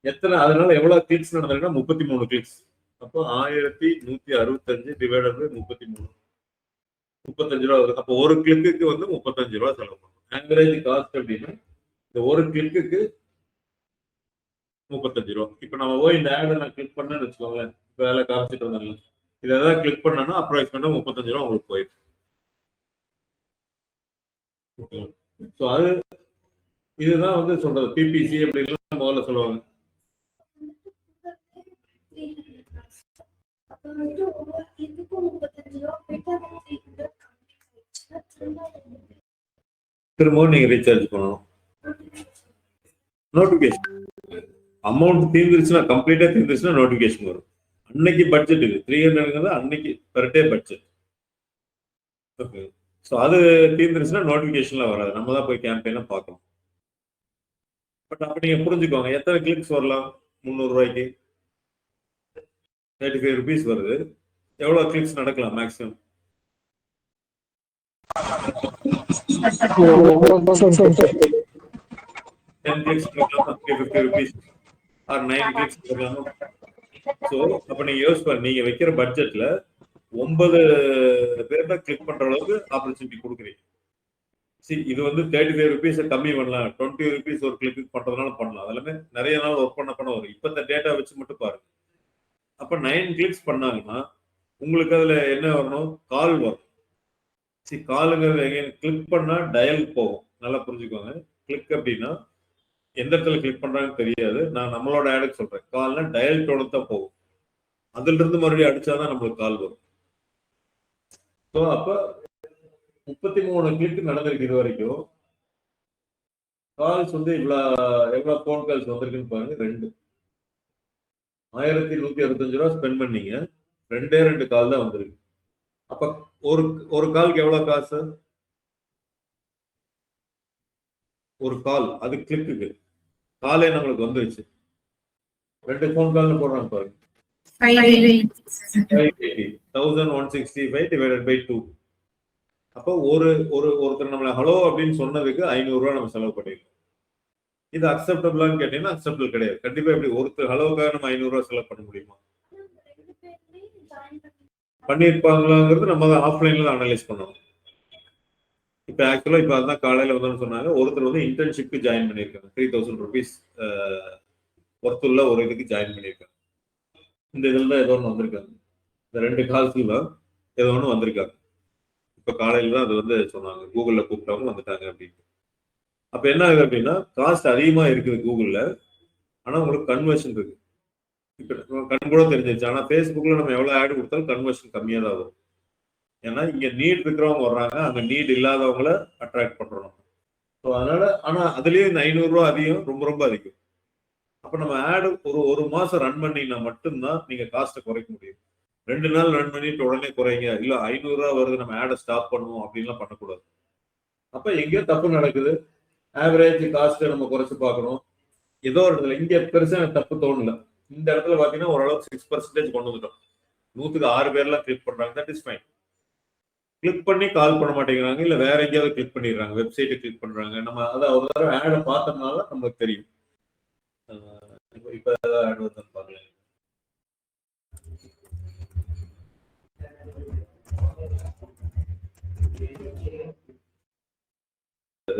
எத்தனை, அதனால எவ்வளவு கிளிக்ஸ் நடந்திருக்குன்னா 33 கிளிக்ஸ். அப்போ 1165 டிவைடட் பை 33, 35 ரூபா வருது. அப்போ ஒரு கிளிக்கு வந்து 35 ரூபா செலவு பண்ணும். ஆவரேஜ் காஸ்ட் அப்படின்னா இந்த ஒரு கிளிக்கு 35 ரூபா. இப்ப நம்ம போய் இந்த ஆடை நான் கிளிக் பண்ணேன்னு வச்சுக்கோங்களேன், வேலை காமிச்சிட்டு இருந்தாங்க, இதை ஏதாவது கிளிக் பண்ணனா அப்ராக்சிமேட்டா 35 ரூபா உங்களுக்கு போயிடும். ஸோ அது இதுதான் வந்து சொல்றது பிபிசி அப்படின்னு முதல்ல சொல்லுவாங்க. திரும்பவும் நீங்க ரீசார்ஜ் பண்ணணும். நோட்டிபிகேஷன் அமௌண்ட் தீர்ந்துருச்சுன்னா, கம்ப்ளீட்டா தீர்ந்துருச்சுன்னா நோட்டிபிகேஷன் வரும். அன்னைக்கு பட்ஜெட் இது 300 அன்னைக்கு per day budget. Okay. So அது தீர்ந்துருச்சுன்னா நோட்டிபிகேஷன்ல வராது, நம்ம தான் போய் கேம்பெயினா பார்க்கணும். பட் அப்ப நீங்க புரிஞ்சுக்கோங்க, எத்தனை கிளிக்ஸ் வரலாம் 300 ரூபாய்க்கு 35 ருபீஸ் வருது. எவ்வளவு கிளிக்ஸ் நடக்கலாம் மேக்ஸிமம்? 10 கிளிக்ஸ் நடக்கலாம், 50 ருபீஸ் ஆர் 9 கிளிக்ஸ் நடக்கலாம். ஸோ அப்ப நீங்க யோசிப்பாரு, நீங்க வைக்கிற பட்ஜெட்ல 9 பேர் தான் கிளிக் பண்ற அளவுக்கு ஆப்பர்ச்சுனிட்டி கொடுக்குறீங்க. இது வந்து 35 ருபீஸ் கம்மி பண்ணலாம், 20 ருபீஸ் ஒரு கிளிக் பண்றதுனால பண்ணலாம். அதெல்லாமே நிறைய நாள் ஒர்க் பண்ண வரும். இப்ப இந்த டேட்டா வச்சு மட்டும் பாருங்க. அப்ப 9 கிளிக்ஸ் பண்ணாங்கன்னா உங்களுக்கு அதுல என்ன வரணும், கால் வரும். காலுங்கிறது கிளிக் பண்ணா டயல் போகும். நல்லா புரிஞ்சுக்கோங்க. கிளிக் அப்படின்னா எந்த இடத்துல கிளிக் பண்றாங்கன்னு தெரியாது. நான் நம்மளோட ஆடுக்கு சொல்றேன், கால்னா டயல் டோனு தான் போகும். அதுல இருந்து மறுபடியும் அடிச்சாதான் நம்மளுக்கு கால் வரும். ஸோ அப்ப 33 கிளிக் நடந்திருக்கு இது வரைக்கும். கால்ஸ் வந்து எவ்வளவு போன் கால்ஸ் வந்திருக்குன்னு பாருங்க, 2. 1165 ரூபா ஸ்பெண்ட் பண்ணீங்க, 2 கால் தான் வந்திருக்கு. அப்ப ஒரு காலுக்கு எவ்வளவு காசு? ஒரு கால் அது கிளிக்கு காலே நம்மளுக்கு வந்துருச்சு. 2 போன் கால் போடுறாங்க பாருங்க, 1165 டிவைடட் பை 2. அப்போ ஒருத்தர் நம்மள ஹலோ அப்படின்னு சொன்னதுக்கு 500 ரூபா நம்ம செலவு பண்ணிருக்கோம். இது அக்செப்டபிளான்னு கேட்டீங்கன்னா அக்செப்டபிள் கிடையாது. கண்டிப்பா இப்படி ஒருத்தர் ஹலோக்காக நம்ம 500 ரூபா செலவு பண்ண முடியுமா? பண்ணியிருப்பாங்களாங்கிறது நம்ம தான் ஆஃப்லைன்ல தான் அனலைஸ் பண்ணணும். இப்போ ஆக்சுவலா இப்போ அதான் காலையில வந்தோம்னு சொன்னாங்க, ஒருத்தர் வந்து இன்டர்ன்ஷிப்க்கு ஜாயின் பண்ணியிருக்காங்க. 3000 rupees ஒர்த்துள்ள ஒரு இதுக்கு ஜாயின் பண்ணியிருக்காங்க. இந்த இதில் தான் ஏதோ ஒன்று வந்திருக்காங்க. இந்த 2 கால்ஸ்ல ஏதோ ஒன்று வந்திருக்காங்க. இப்போ காலையில தான் அது வந்து சொன்னாங்க, கூகுளில் கூப்பிட்டவங்க வந்துட்டாங்க அப்படின்னு. அப்போ என்ன ஆகுது அப்படின்னா, காஸ்ட் அதிகமாக இருக்குது கூகுளில், ஆனால் உங்களுக்கு கன்வர்ஷன் இருக்கு. இப்போ கண் கூட தெரிஞ்சிருச்சு. ஆனால் ஃபேஸ்புக்கில் நம்ம எவ்வளோ ஆட் கொடுத்தாலும் கன்வர்ஷன் கம்மியாக தான் வரும். ஏன்னா இங்கே நீட் இருக்கிறவங்க வர்றாங்க, அங்கே நீட் இல்லாதவங்கள அட்ராக்ட் பண்ணுறோம். ஸோ அதனால, ஆனால் அதுலேயும் இந்த 500 ரூபா அதிகம், ரொம்ப ரொம்ப அதிகம். அப்போ நம்ம ஆடு ஒரு மாதம் ரன் பண்ணினா மட்டும்தான் நீங்கள் காஸ்ட்டை குறைக்க முடியும். 2 நாள் ரன் பண்ணிட்டு உடனே குறைங்க, இல்லை 500 ரூபா வருது நம்ம ஆடை ஸ்டாப் பண்ணுவோம் அப்படின்லாம் பண்ணக்கூடாது. அப்போ எங்கேயோ தப்பு நடக்குது, ஆவரேஜ் காஸ்ட்டை நம்ம குறைச்சு பார்க்கணும். ஏதோ ஒரு இடத்துல இங்கே பெருசாக எனக்கு தப்பு தோணல. இந்த இடத்துல பார்த்தீங்கன்னா ஓரளவுக்கு 6% கொண்டு வந்துட்டோம். 100க்கு 6 பேர்லாம் கிளிக் பண்ணுறாங்க, தட் இஸ் ஃபைன். கிளிக் பண்ணி கால் பண்ண மாட்டேங்கிறாங்க, இல்லை வேற எங்கேயாவது கிளிக் பண்ணிடுறாங்க, வெப்சைட்டை கிளிக் பண்ணுறாங்க. நம்ம அதை ஒரு தடவை ஆடை பார்த்தோம்னால நமக்கு தெரியும். இப்போ ஆட் வந்து பார்க்கலாம்.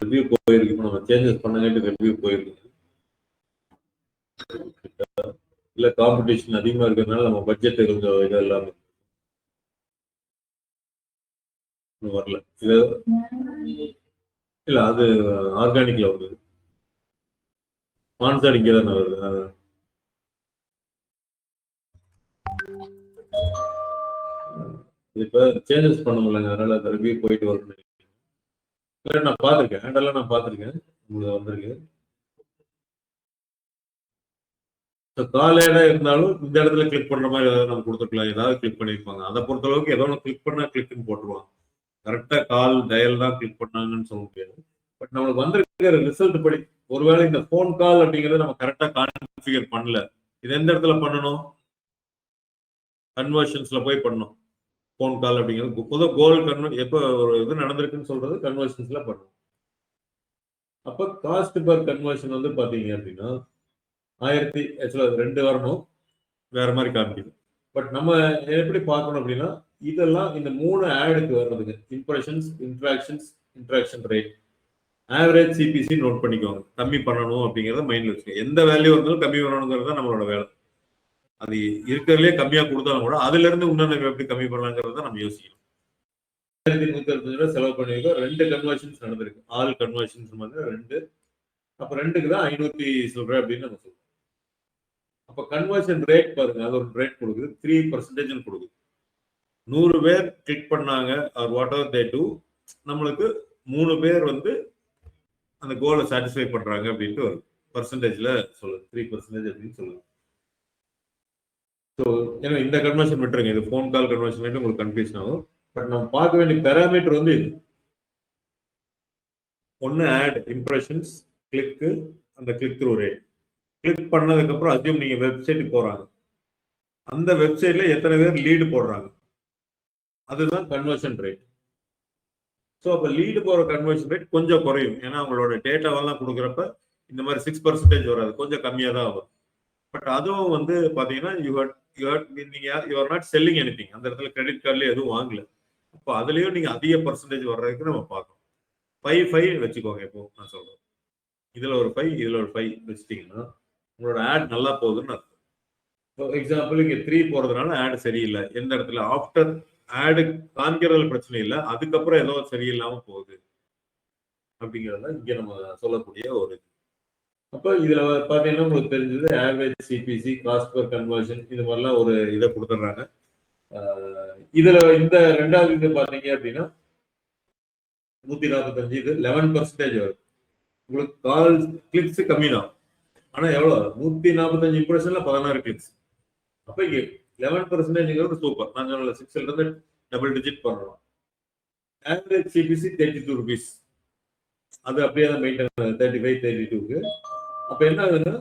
ரிவ்யூ போயிருக்கு, இப்போ நம்ம சேஞ்சஸ் பண்ணாங்கட்டு ரிவ்யூ போயிருக்கு. இல்ல காம்படிஷன் அதிகமா இருக்கிறதுனால நம்ம பட்ஜெட் கொஞ்சம் இதெல்லாம் வரல. இது இல்ல, அது ஆர்கானிக்ல வருது, ஸ்பான்சர்ட் இங்கே தானே வருது. இப்ப சேஞ்சஸ் பண்ண முடியலங்க, அதனால அந்த ரிவ்யூ போயிட்டு வரணும். இல்லை நான் பார்த்துருக்கேன், ஹேண்டெல்லாம் நான் பார்த்துருக்கேன், உங்களுக்கு வந்திருக்கு. காலையில இருந்தாலும் இந்த இடத்துல கிளிக் பண்ற மாதிரி ஏதாவது நம்ம கொடுத்துருக்கலாம், ஏதாவது கிளிக் பண்ணியிருப்பாங்க. அதை பொறுத்த அளவுக்கு ஏதோ ஒன்று கிளிக் பண்ணா கிளிக்னு போட்டுருவாங்க. கரெக்டா கால் டயல் தான் கிளிக் பண்ணாங்கன்னு சொல்ல முடியாது. பட் நம்மளுக்கு வந்திருக்கிற ரிசல்ட் படி ஒருவேளை இந்த போன் கால் அப்படிங்கறத நம்ம கரெக்டா கான்ஃபிகர் பண்ணல. இது எந்த இடத்துல பண்ணணும்? கன்வர்ஷன்ஸ்ல போய் பண்ணணும். போன் கால் அப்படிங்கிறது பொதுவாக கோல் எப்போ ஒரு இது நடந்திருக்குன்னு சொல்றது கன்வர்ஷன்ஸ்ல பண்ணணும். அப்ப காஸ்ட் பர் கன்வர்ஷன் வந்து பாத்தீங்க அப்படின்னா 1000 ஆக்சுவலா 2 வரணும், வேற மாதிரி காமிக்குது. பட் நம்ம எப்படி பார்க்கணும் அப்படின்னா, இதெல்லாம் இந்த 3 ஆடுக்கு வர்றதுக்கு impressions, interaction rate, average CPC note பண்ணிக்கோங்க. கம்மி பண்ணணும் அப்படிங்கிறத மைண்ட்ல வச்சுக்கோங்க. எந்த வேல்யூ இருந்தாலும் கம்மி பண்ணணுங்கிறது தான் நம்மளோட வேலை. அது இருக்கிறதுலே கம்மியா கொடுத்தாலும் கூட அதுல இருந்து இன்னும் நம்ம எப்படி கம்மி பண்ணலாங்கிறத நம்ம யோசிக்கணும். 1165 ரூபாய் செலவு பண்ணிருக்கோம். 2 கன்வர்ஷன்ஸ் நடந்திருக்கு. ஆல் கன்வர்ஷன்ஸ் வந்து 2. அப்ப 2க்கு தான் 500 சொல்றேன் அப்படின்னு நம்ம சொல்றோம். அப்ப கன்வர்ஷன் ரேட் பாருங்க, அது ஒரு ரேட் கொடுக்குது, 3% கொடுக்குது. 100 பேர் கிளிக் பண்ணாங்க, or whatever they do, நம்மளுக்கு 3 பேர் வந்து அந்த கோலை சாட்டிஸ்ஃபை பண்றாங்க அப்படின்ட்டு ஒரு பர்சன்டேஜ்ல சொல்லுது, 3% அப்படின்னு சொல்லுது. ஸோ ஏன்னா இந்த கன்வர்ஷன் விட்டுருங்க, இது ஃபோன் கால் கன்வர்ஷன் ரேட் உங்களுக்கு கன்ஃபியூஷன் ஆகும். பட் நம்ம பார்க்க வேண்டிய பேராமீட்டர் வந்து இது ஒன்று ஆட், இம்ப்ரெஷன்ஸ், கிளிக்கு, அந்த கிளிக் த்ரூ ரேட். கிளிக் பண்ணதுக்கு அப்புறம் அதையும் நீங்க வெப்சைட்டுக்கு போறாங்க, அந்த வெப்சைட்ல எத்தனை பேர் லீடு போடுறாங்க, அதுதான் கன்வர்ஷன் ரேட். ஸோ அப்போ லீடு போகிற கன்வர்ஷன் ரேட் கொஞ்சம் குறையும். ஏன்னா அவங்களோட டேட்டாவெல்லாம் கொடுக்குறப்ப இந்த மாதிரி 6% வராது, கொஞ்சம் கம்மியாக தான் வரும். பட் அதுவும் வந்து பார்த்தீங்கன்னா you are not selling anything. அந்த இடத்துல கிரெடிட் கார்டில் எதுவும் வாங்கல. அப்போ அதுலேயும் நீங்கள் அதிக பர்சன்டேஜ் வர்றதுக்கு நம்ம பார்க்கணும். 5 வச்சுக்கோங்க. இப்போ நான் சொல்கிறேன், இதில் ஒரு 5, இதில் ஒரு 5 வச்சுட்டிங்கன்னா உங்களோட ஆட் நல்லா போகுதுன்னு அர்த்தம். ஃபார் எக்ஸாம்பிள் இங்கே 3 போகிறதுனால ஆட் சரியில்லை. எந்த இடத்துல ஆஃப்டர் ஆடு காண்கிறதுல பிரச்சனை இல்லை, அதுக்கப்புறம் ஏதோ சரியில்லாம போகுது அப்படிங்கிறத இங்க நம்ம சொல்லக்கூடிய ஒரு. அப்ப இதுல பாத்தீங்கன்னா உங்களுக்கு தெரிஞ்சது average CPC, cost per conversion, இது மாதிரிலாம் ஒரு இதை கொடுத்துட்றாங்க. இதுல இந்த 2வது இது பாத்தீங்க அப்படின்னா 145, இது 11% வரும். உங்களுக்கு கால் கிளிக்ஸ் கம்மி தான், ஆனா எவ்வளவு 145 இம்ப்ரெஷன்ல 16 கிளிக்ஸ். அப்ப இங்க 11% சூப்பர். நான் சொன்ன 6ல இருந்து டபுள் டிஜிட் பண்ணலாம். ஆவரேஜ் சிபிசி 32 rupees, அது அப்படியே தான் மெயின்டைன் 35, 32க்கு. அப்ப என்ன ஆகுதுன்னா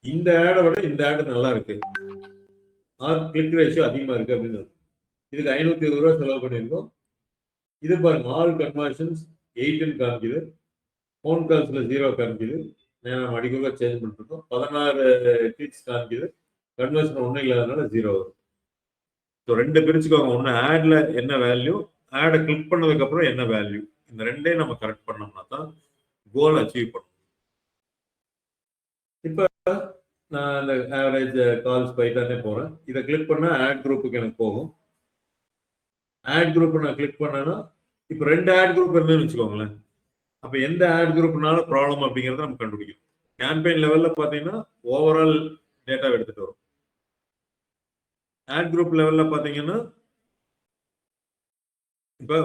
இந்த ஆடை விட இந்த ஆடு நல்லா இருக்கு, ஆர் கிளிக் ரேஷியோ அதிகமா இருக்கு அப்படின்னு. இதுக்கு 520 ரூபாய் செலவு பண்ணியிருக்கோம். இது பாருங்க, ஆல் கன்வர்ஷன்ஸ் 8ன்னு காமிக்குது, ஃபோன் கால்ஸ்ல 0 காமிக்குது. நம்ம அடிக்கடி சேஞ்ச் பண்ணிருக்கோம். 16 கிளிக்ஸ் காமிக்குது, கன்வர்ஷன் ஒன்றும் இல்லாதனால 0 வரும். ஸோ ரெண்டு பிரிச்சுக்கோங்க. ஒன்று ஆட்ல என்ன வேல்யூ, ஆடை கிளிக் பண்ணதுக்கு அப்புறம் என்ன வேல்யூ, இந்த ரெண்டையும் நம்ம கரெக்ட் பண்ணோம்னா தான் கோல் அச்சீவ் பண்ணும். இப்போ நான் இந்த ஆவரேஜ் கால்ஸ் போயிட்டானே போறேன். இதை கிளிக் பண்ணா ஆட் குரூப்புக்கு எனக்கு போகும். ஆட் குரூப் நான் கிளிக் பண்ணேன்னா இப்போ 2 ஆட் குரூப் இருந்துன்னு வச்சுக்கோங்களேன். அப்போ எந்த ஆட் குரூப்னால ப்ராப்ளம் அப்படிங்கிறத நம்ம கண்டுபிடிக்கணும். கேம்பெயின் லெவல்ல பார்த்தீங்கன்னா ஓவரால் டேட்டா எடுத்துட்டு வரும். ஆட் குரூப் லெவல்ல பார்த்தீங்கன்னா இப்போ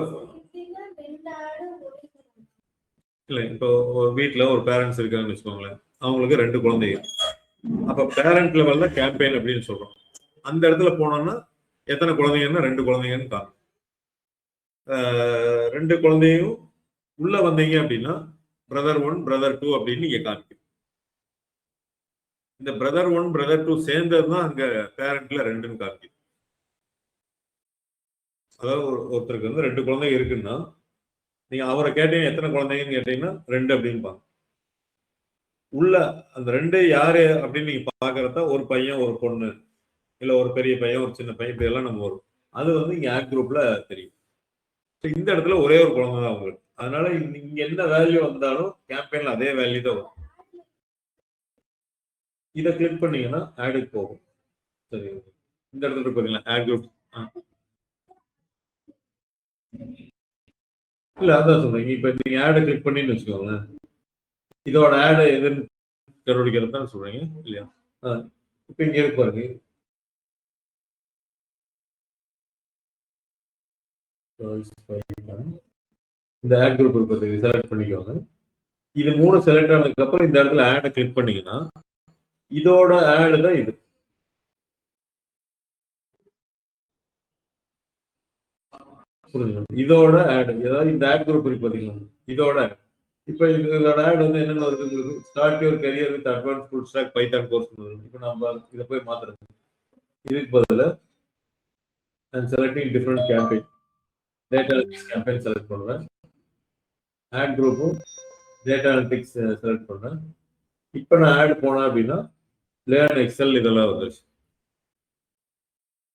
இல்லை, இப்போ வீட்டில் ஒரு பேரண்ட்ஸ் இருக்காங்கன்னு வச்சுக்கோங்களேன். அவங்களுக்கு 2 குழந்தைங்க. அப்போ பேரண்ட் லெவல்ல கேம்பெயின் அப்படின்னு சொல்றோம். அந்த இடத்துல போனோம்னா எத்தனை குழந்தைங்கன்னா 2 குழந்தைங்கன்னு காணும். 2 குழந்தையும் உள்ள வந்தீங்க அப்படின்னா பிரதர் 1 பிரதர் 2 அப்படின்னு நீங்க காமிக்கும். இந்த பிரதர் 1 பிரதர் 2 சேர்ந்தது தான் அங்க பேரண்ட்ல 2ன்னு காமிக்கும். அதாவது ஒருத்தருக்கு வந்து 2 குழந்தைங்க இருக்குன்னா நீங்க அவரை கேட்டீங்க எத்தனை குழந்தைங்கன்னு கேட்டீங்கன்னா 2 அப்படின்னு பாங்க. உள்ள அந்த 2 யாரு அப்படின்னு நீங்க பாக்குறதா ஒரு பையன் ஒரு பொண்ணு, இல்ல ஒரு பெரிய பையன் ஒரு சின்ன பையன், இப்படி எல்லாம் நம்ம வரும். அது வந்து இங்க ஆட் குரூப்ல தெரியும். இந்த இடத்துல ஒரே ஒரு குழந்தை தான் அவங்களுக்கு. அதனால இங்க என்ன வேல்யூ வந்தாலும் கேம்பெயின்ல அதே வேல்யூ தான் வரும். இதை கிளிக் பண்ணீங்கன்னா ஆடுக்கு போகும். சரி, இந்த இடத்துல பாத்தீங்களா ஆட் குரூப். இல்ல அதான் சொல்றீங்க. இப்ப நீங்க ஆடை கிளிக் பண்ணின்னு வச்சுக்கோங்களேன். இதோட ஆடு எதுன்னு கண்டுபிடிக்கிறது தான் சொல்றீங்க இல்லையா? இப்ப இங்க இருக்கு பாருங்க. இந்த ஆட் குரூப் இருக்கு, செலக்ட் பண்ணிக்கோங்க. இது 3 செலக்ட் ஆனதுக்கு அப்புறம் இந்த இடத்துல ஆடை கிளிக் பண்ணீங்கன்னா இதோட ஆடு தான் இது. இதோட ஆட், ஏதாவது இந்த ஆட் குரூப் இருக்கு பாத்தீங்களா, இதோட இப்ப இதோட ஆட் வந்து என்னென்ன வருது உங்களுக்கு, start your career with advance full stack Python course. இப்போ நம்ம இதை போய் மாத்துறது. இதுக்கு பதிலா நான் selecting different campaign, data analytics campaign select பண்ணுவேன். ஆட் குரூப்பும் டேட்டா அனலிட்டிக்ஸ் செலக்ட் பண்ணுவேன். இப்போ நான் ஆட் போனேன் அப்படின்னா லேர்ன் எக்ஸல் இதெல்லாம் வந்துருச்சு.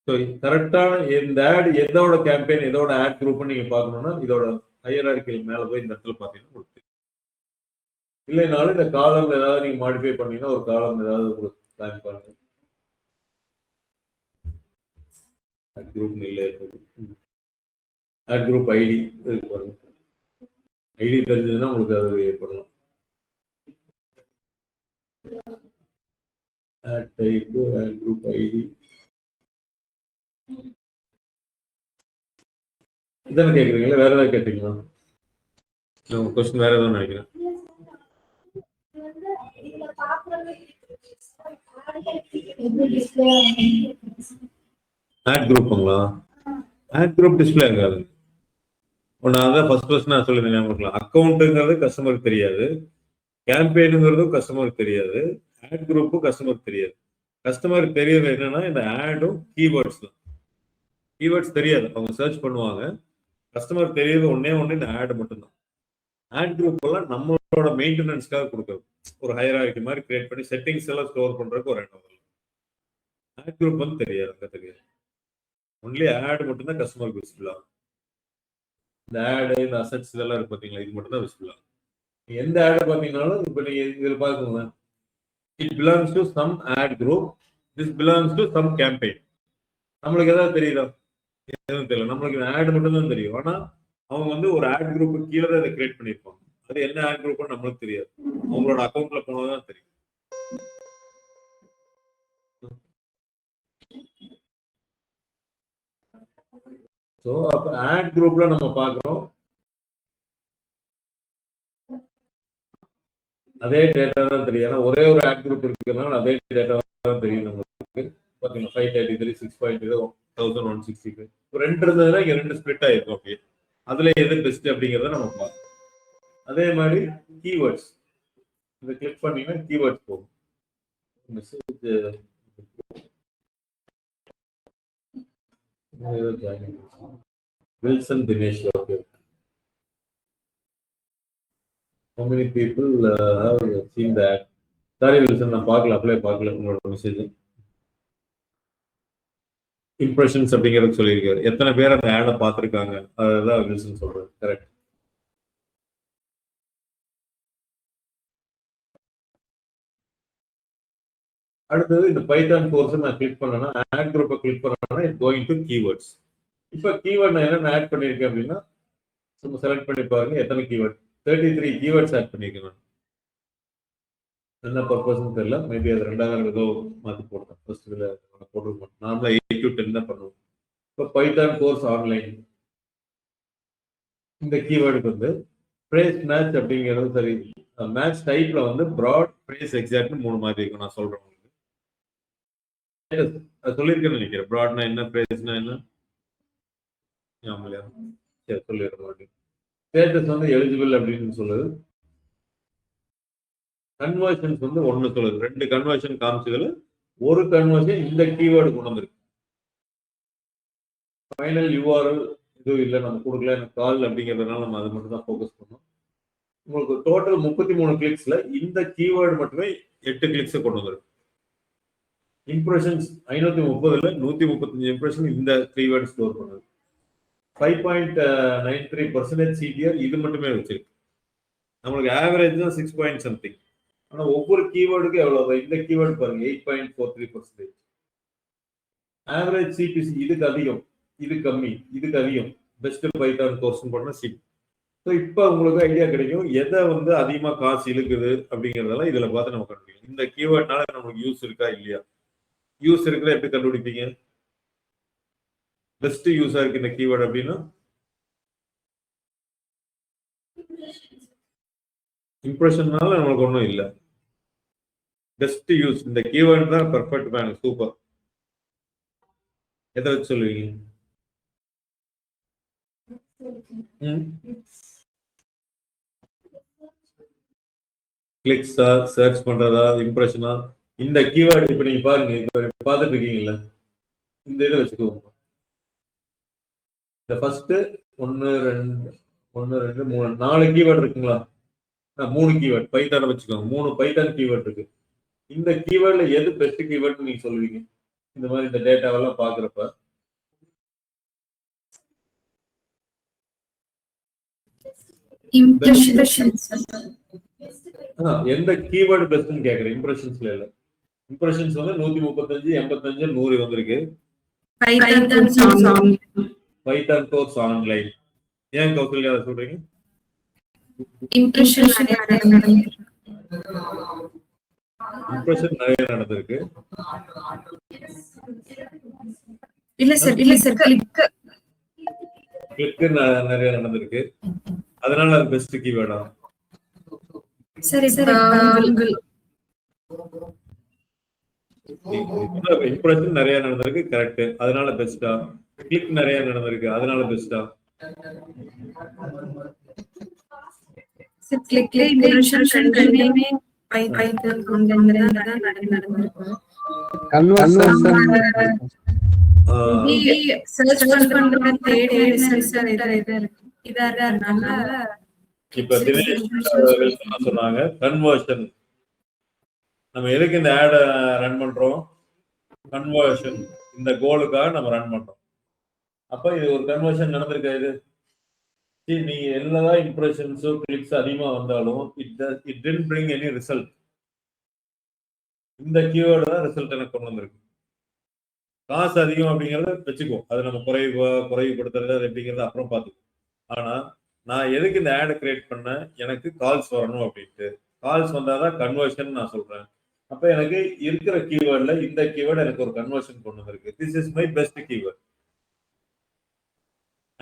ஸோ கரெக்டான இந்த ஆட் எதோட கேம்பெயின் எதோட ஆட் குரூப் நீங்க பார்க்கணும்னா இதோட ஹையரார்க்கில் மேல போய் இந்த இடத்துல பார்த்தீங்கன்னா உங்களுக்கு இல்லைனாலும் இந்த காலம் ஏதாவது நீங்க மாடிஃபை பண்ணீங்கன்னா ஒரு காலம் ஏதாவது உங்களுக்கு பிளான் பண்ணுங்க. ஆட் குரூப் இல்லை, ஆட் குரூப் ஐடி இருக்கு பாருங்க. ஐடி தெரிஞ்சதுன்னா உங்களுக்கு அது ஏற்படலாம். Ad type, ad group ID இதான கேக்குறீங்களா, வேற ஏதாவது கேட்டீங்களா? கொஸ்டின் வேற ஏதாவது நினைக்கிறேன். ஆட் குரூப்புங்களா? ஆட் குரூப் டிஸ்பிளே ஆகாது. ஒன்று அதான் ஃபர்ஸ்ட் நான் சொல்லியிருந்தேன் உங்களுக்கு. அக்கௌண்ட்டுங்கிறது கஸ்டமருக்கு தெரியாது, கேம்பெயினுங்கிறதும் கஸ்டமருக்கு தெரியாது, ஆட் குரூப்பும் கஸ்டமருக்கு தெரியாது. கஸ்டமருக்கு தெரியறது என்னன்னா இந்த ஆடும் கீவேர்ட்ஸ் தான். கீவேர்ட்ஸ் தெரியாது, அவங்க சர்ச் பண்ணுவாங்க. கஸ்டமர் தெரியுது ஒன்னே இந்த ஆட் மட்டும்தான். ஆட் குரூப் எல்லாம் நம்மளோட மெயின்டெனன்ஸ்க்காக கொடுக்குறது. ஒரு ஹையரார்கி மாதிரி கிரியேட் பண்ணி செட்டிங்ஸ் எல்லாம் ஸ்டோர் பண்றதுக்கு ஒரு இடம். ஆட் குரூப் வந்து தெரியாது. ஒன்லி ஆட் மட்டும்தான் கஸ்டமருக்கு விசிபிள் ஆகும். இந்த ஆடு, இந்த அசெட்ஸ் இதெல்லாம் இருக்கு பாத்தீங்களா, இது மட்டும் தான் விசிபிள் ஆகும். எந்த ஆடு பாத்தீங்கன்னாலும் இப்ப நீங்க இதில் பாருங்க, it belongs to some ad group, this belongs to some campaign. நம்மளுக்கு ஏதாவது தெரியுதா? எதுவும் தெரியல. நம்மளுக்கு ஆட் மட்டும் தான் தெரியும். ஆனா அவங்க வந்து ஒரு ஆட் குரூப் கீழே தான் இதை கிரியேட் பண்ணிருப்பாங்க. அது என்ன ஆட் குரூப்னு நம்மளுக்கு தெரியாது. அவங்களோட அக்கௌண்ட்ல போனதான் தெரியும். ஸோ அப்ப ஆட் குரூப்ல நம்ம பார்க்கிறோம், அதே டேட்டா தான் தெரியும். ஏன்னா ஒரே ஒரு ஆட் குரூப் இருக்கிறதுனால அதே டேட்டா தான் தெரியும் நம்மளுக்கு. பார்த்தீங்கன்னா 533, 6.0, 1160. இப்போ 2 இருந்ததுன்னா இங்க 2 ஸ்பிளிட் ஆயிருக்கும். ஓகே, அதுல எது பெஸ்ட் அப்படிங்கிறத நம்ம பார்க்கணும். அதே மாதிரி கீவேர்ட்ஸ், இதை கிளிக் பண்ணீங்கன்னா கீவேர்ட்ஸ் போகும். Message Wilson Dinesh. Okay, how many people have seen that? Sorry Wilson, நான் பார்க்கல, அப்ளை பார்க்கல உங்களோட மெசேஜ். இம்ப்ரெஷன்ஸ் அப்படிங்கிறது சொல்லியிருக்காரு. எத்தனை பேர் அந்த ஆடை பார்த்துருக்காங்க, அதுதான் வில்சன் சொல்றது. கரெக்ட். அடுத்தது இந்த பைத்தான் கோர்ஸ் நான் கிளிக் பண்ணேன்னா, ஆட் குரூப்பை கிளிக் பண்ணேன்னா இட் கோயிங் டு கீவேர்ட்ஸ். இப்போ கீவேர்ட் நான் என்ன ஆட் பண்ணியிருக்கேன் அப்படின்னா, சும்மா செலக்ட் பண்ணி பாருங்க எத்தனை கீவேர்ட். 33 கீவேர்ட்ஸ் ஆட் பண்ணியிருக்கேன் நான். என்ன பர்பஸ்ன்னு தெரியல, மேபி அது 2000 ஏதோ மாற்றி போட்டேன். ஃபர்ஸ்ட் இதில் போட்டுருக்கோம். நார்மலாக 8 to 10 தான் பண்ணுவோம். இப்போ பைத்தான் கோர்ஸ் ஆன்லைன் இந்த கீவேர்டுக்கு வந்து ஃப்ரேஸ் மேட்ச் அப்படிங்கிறது சரி. மேட்ச் டைப்ல வந்து ப்ராட், ஃப்ரேஸ், எக்ஸாக்ட்னு 3 மாதிரி இருக்கும். நான் சொல்றேன் உங்களுக்கு. சொல்லியிருக்கேன்னு நினைக்கிறேன். ப்ராட்னா என்ன, ஃப்ரேஸ்னா என்ன, சரி சொல்லிடுறேன். ஸ்டேட்டஸ் வந்து எலிஜிபிள் அப்படின்னு சொல்லுது. கன்வர்ஷன்ஸ் வந்து 1 சொல்லுது. 2 கன்வர்ஷன் காமிச்சதுல ஒரு கன்வர்ஷன் இந்த கீவேர்டு கொண்டு வந்திருக்கு. ஃபைனல் யூஆர்எல் இதுவும் இல்லை, நம்ம கொடுக்கல, எனக்கு கால் அப்படிங்கிறதுனால நம்ம அதை மட்டும் தான் ஃபோக்கஸ் பண்ணோம். உங்களுக்கு டோட்டல் 33 கிளிக்ஸ்ல இந்த கீவேர்டு மட்டுமே 8 கிளிக்ஸ் கொண்டு வந்திருக்கு. இம்ப்ரெஷன்ஸ் 530ல 135 இம்ப்ரெஷன் இந்த கீவேர்டு ஸ்டோர் பண்ணுது. 5.93% CTR இது மட்டுமே வச்சிருக்கு. நம்மளுக்கு ஆவரேஜ் தான் 6 பாயிண்ட் சம்திங். ஆனா ஒவ்வொரு கீவேர்டுக்கு எவ்வளவு, இந்த கீவேர்டு பாருங்க 8.43%. ஆவரேஜ் சிபிசி இதுக்கு அதிகம், இது கம்மி, இதுக்கு அதிகம். பெஸ்ட் பைத்தான் கோர்ஸ் பண்ண சி. ஸோ இப்போ உங்களுக்கு ஐடியா கிடைக்கும் எதை வந்து அதிகமாக காசு இழுக்குது அப்படிங்கிறதெல்லாம் இதில் பார்த்து நம்ம கண்டுபிடிக்கணும். இந்த கீவேர்ட்னால நமக்கு யூஸ் இருக்கா இல்லையா, யூஸ் இருக்கிற எப்படி கண்டுபிடிப்பீங்க? பெஸ்ட் யூஸா இருக்கு இந்த கீவேர்டு அப்படின்னா இம்ப்ரெஷன்னால நம்மளுக்கு ஒன்றும் இல்லை. பெஸ்ட் யூஸ் இந்த கீவேர்டு தான் பெர்ஃபெக்ட் மேன், சூப்பர். எதை வச்சு சொல்லுவீங்க? கிளிக்ஸா, சர்ச் பண்றதா, இம்ப்ரெஷனா, இந்த கீவேர்டு இப்ப நீங்க பாருங்க, இப்ப பார்த்துட்டு இருக்கீங்கல்ல, இந்த இதை வச்சுக்கோங்க. இந்த ஃபர்ஸ்ட் 1 2 3 4 கீவேர்டு இருக்குங்களா? 3 கீவேர்டு பைத்தான வச்சுக்கோங்க. 3 பைத்தான் கீவேர்டு இருக்கு. இந்த கீவேர்டுல எது பெஸ்ட் கீவேர்டு நீங்க சொல்லுவீங்க? இந்த மாதிரி இந்த டேட்டாவெல்லாம் பாக்குறப்ப எந்த கீவேர்டு பெஸ்ட்னு கேக்குறேன். இம்ப்ரெஷன்ஸ்ல இல்ல. இம்ப்ரெஷன்ஸ் வந்து 135, 85, 100 வந்திருக்கு. Python course online. ஏன் கௌசல்யா அதை சொல்றீங்க? இம்ப்ரெஷன் நிறைய நடந்திருக்கு. இல்ல சார் கிளிக் நிறைய நடந்திருக்கு. அதனால அது பெஸ்ட் கீவேர்டா? சரி இம்ப்ரெஷன் நிறைய நடந்திருக்கு, கரெக்ட். அதனால பெஸ்டா? கிளிக் நிறைய நடந்திருக்கு, அதனால பெஸ்டா? கிளிக்ல இம்ப்ரெஷன் ரெண்டுமே பைத்தான் கொண்டதான் நடந்திருக்கு. சர்ச் பண்றது தேடி சார் இதனால இப்ப சொன்னாங்க கன்வர்ஷன். நம்ம எதுக்கு இந்த ஆட் ரன் பண்றோம்? கன்வர்ஷன், இந்த கோலுக்காக நம்ம ரன் பண்றோம். அப்ப இது ஒரு கன்வர்ஷன் நடந்திருக்கா? இது நீங்க என்னதான் இம்ப்ரெஷன்ஸோ கிளிக்ஸ் அதிகமா வந்தாலும் it didn't bring any result. இந்த கீவேர்டு தான் ரிசல்ட் எனக்கு கொண்டு வந்திருக்கு. காசு அதிகம் அப்படிங்கறத வச்சுக்கோ, அது நம்ம குறைவுபடுத்துறது அது எப்படிங்கிறது அப்புறம் பார்த்துக்கோ. ஆனா நான் எதுக்கு இந்த ஆட் கிரியேட் பண்ண, எனக்கு கால்ஸ் வரணும் அப்படின்ட்டு. கால்ஸ் வந்தாதான் கன்வர்ஷன் நான் சொல்றேன். அப்ப எனக்கு இருக்கிற கீவேர்ட்ல இந்த கீவேர்டு எனக்கு ஒரு கன்வர்ஷன் கொண்டு வந்திருக்கு. This is my best keyword